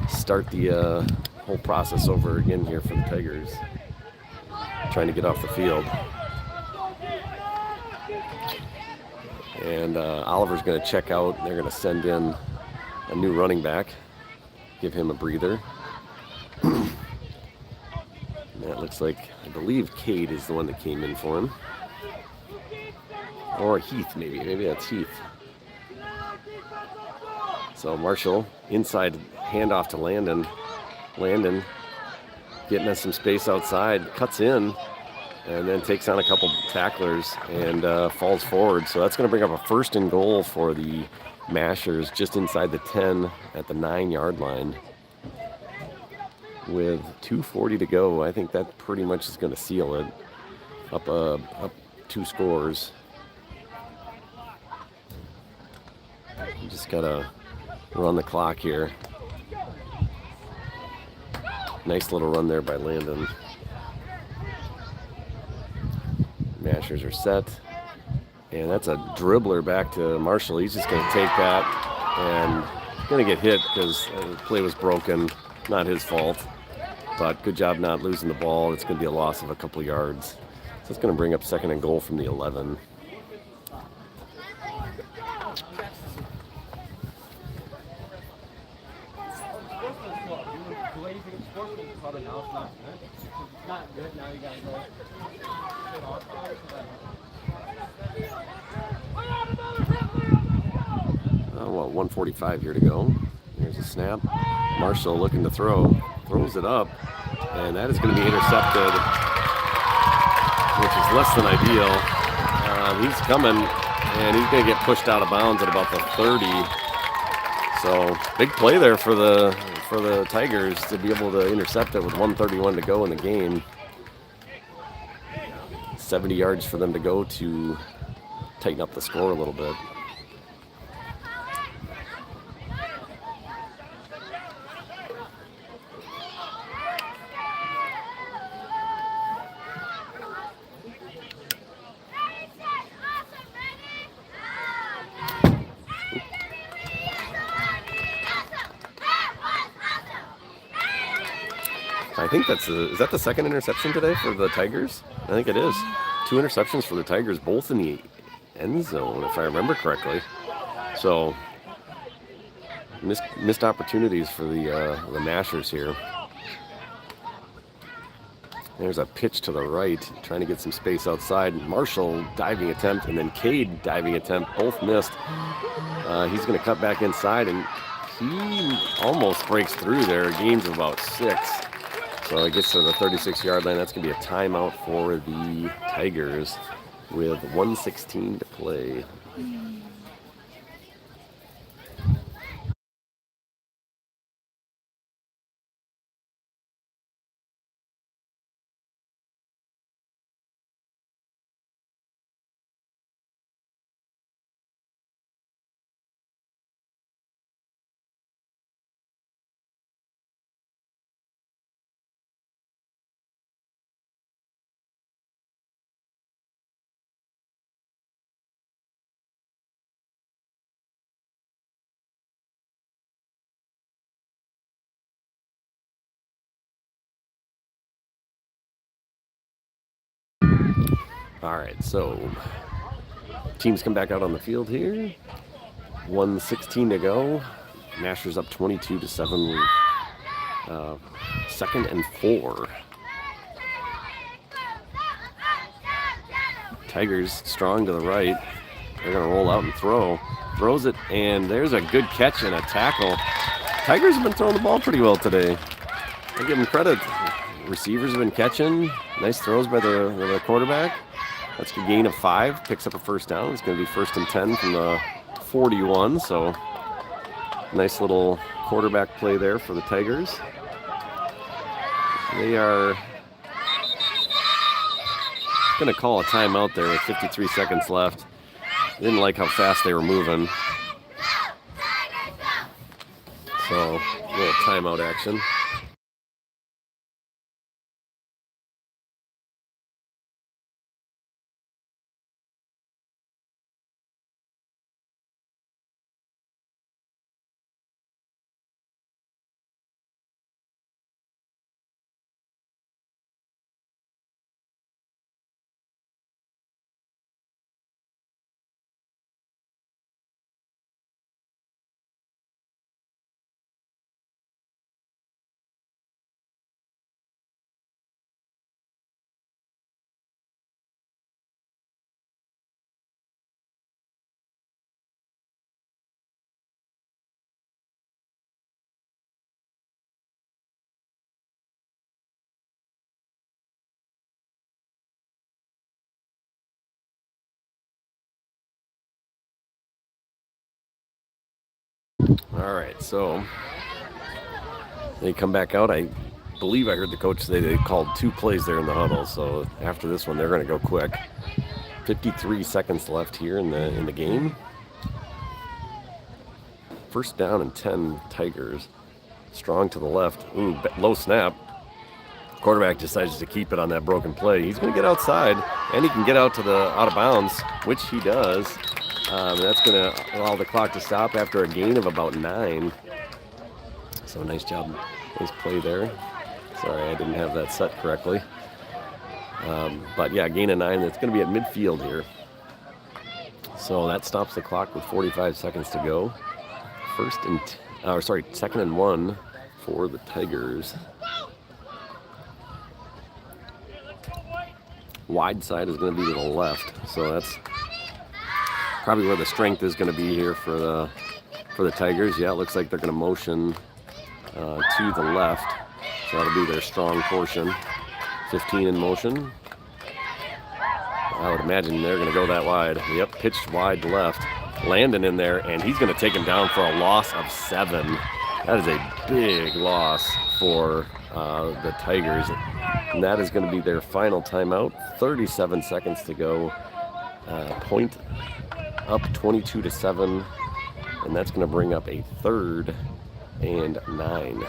start the whole process over again here for the Tigers. Trying to get off the field. And Oliver's going to check out. They're going to send in a new running back. Give him a breather. And that looks like, I believe Cade is the one that came in for him. Or Heath, maybe. Maybe that's Heath. So Marshall, inside handoff to Landon. Landon getting us some space outside, cuts in, and then takes on a couple tacklers and falls forward. So that's going to bring up a 1st and goal for the Mashers just inside the 10 at the 9-yard line. With 2:40 to go, I think that pretty much is going to seal it. Up 2 scores. You just got to run the clock here. Nice little run there by Landon. Mashers are set. And that's a dribbler back to Marshall. He's just going to take that and going to get hit because the play was broken. Not his fault. But good job not losing the ball. It's going to be a loss of a couple yards. So it's going to bring up 2nd and goal from the 11. 1:45 here to go. There's a snap. Marshall looking to throw. Throws it up. And that is going to be intercepted, which is less than ideal. He's coming, and he's going to get pushed out of bounds at about the 30. So big play there for the Tigers to be able to intercept it with 1:31 to go in the game. 70 yards for them to go to tighten up the score a little bit. I think is that the second interception today for the Tigers? I think it is. 2 interceptions for the Tigers, both in the end zone, if I remember correctly. So, missed opportunities for the Mashers here. There's a pitch to the right, trying to get some space outside. Marshall diving attempt, and then Cade diving attempt, both missed. He's going to cut back inside, and he almost breaks through there, gains of about 6. So it gets to the 36-yard line. That's going to be a timeout for the Tigers with 1:16 to play. All right, so teams come back out on the field here. 1:16 to go. Mashers up 22-7. Second and 4. Tigers strong to the right. They're going to roll out and throw. Throws it, and there's a good catch and a tackle. Tigers have been throwing the ball pretty well today. I give them credit. Receivers have been catching. Nice throws by the quarterback. That's a gain of 5. Picks up a first down. It's going to be 1st and 10 from the 41. So nice little quarterback play there for the Tigers. They are going to call a timeout there with 53 seconds left. Didn't like how fast they were moving. So a little timeout action. All right, so they come back out. I believe I heard the coach say they called 2 plays there in the huddle. So after this one, they're going to go quick. 53 seconds left here in the game. First down and 10 Tigers. Strong to the left. Ooh, low snap. Quarterback decides to keep it on that broken play. He's going to get outside, and he can get out of bounds, which he does. That's going to allow the clock to stop after a gain of about 9. So nice job. Nice play there. Sorry, I didn't have that set correctly. But yeah, gain of 9. That's going to be at midfield here. So that stops the clock with 45 seconds to go. Second and 1 for the Tigers. Wide side is going to be to the left. So that's probably where the strength is going to be here for the for the Tigers. Yeah, it looks like they're going to motion to the left. So that'll be their strong portion. 15 in motion. I would imagine they're going to go that wide. Yep, pitched wide left. Landon in there, and he's going to take him down for a loss of 7. That is a big loss for the Tigers. And that is going to be their final timeout. 37 seconds to go. Point up 22-7. And that's going to bring up a 3rd and 9.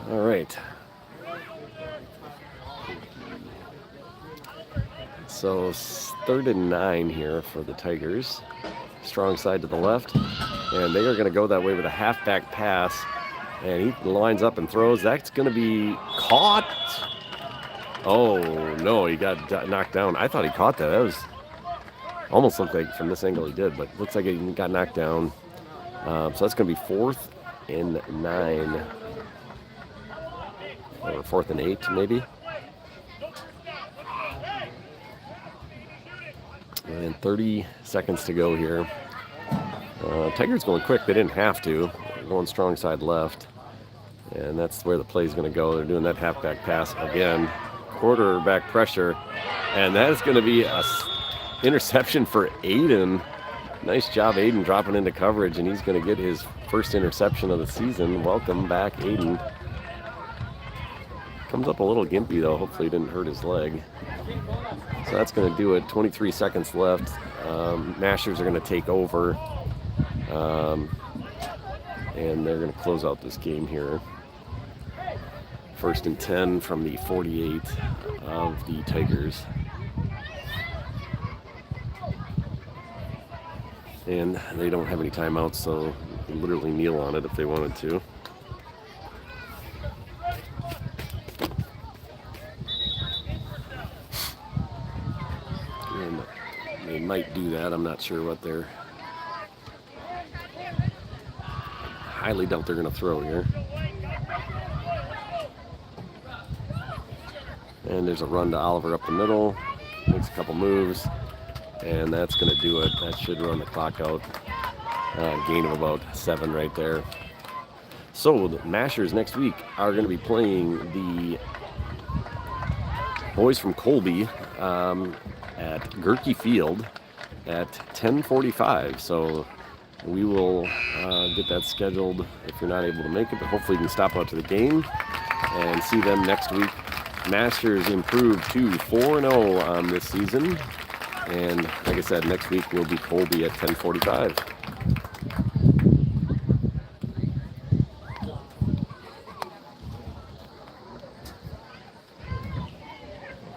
All right. So 3rd and 9 here for the Tigers. Strong side to the left. And they are going to go that way with a halfback pass. And he lines up and throws. That's going to be caught. Oh, no, he got knocked down. I thought he caught that. That was almost looked like from this angle he did, but looks like he got knocked down. So that's going to be 4th and 9. Or 4th and 8, maybe. And 30 seconds to go here. Tigers going quick. They didn't have to. They're going strong side left. And that's where the play is going to go. They're doing that halfback pass again. Quarterback pressure. And that is going to be a interception for Aiden. Nice job, Aiden, dropping into coverage. And he's going to get his first interception of the season. Welcome back, Aiden. Comes up a little gimpy, though. Hopefully he didn't hurt his leg. So that's going to do it. 23 seconds left. Mashers are going to take over. And they're going to close out this game here. 1st and 10 from the 48 of the Tigers. And they don't have any timeouts, so they can literally kneel on it if they wanted to. And they might do that. I'm not sure what they're... highly doubt they're going to throw here. And there's a run to Oliver up the middle. Makes a couple moves. And that's going to do it. That should run the clock out. Gain of about 7 right there. So the Mashers next week are going to be playing the boys from Colby at Gerke Field at 10:45. So we will get that scheduled if you're not able to make it, but hopefully you can stop out to the game and see them next week. Masters improved to 4-0 this season. And like I said, next week will be Colby at 10:45.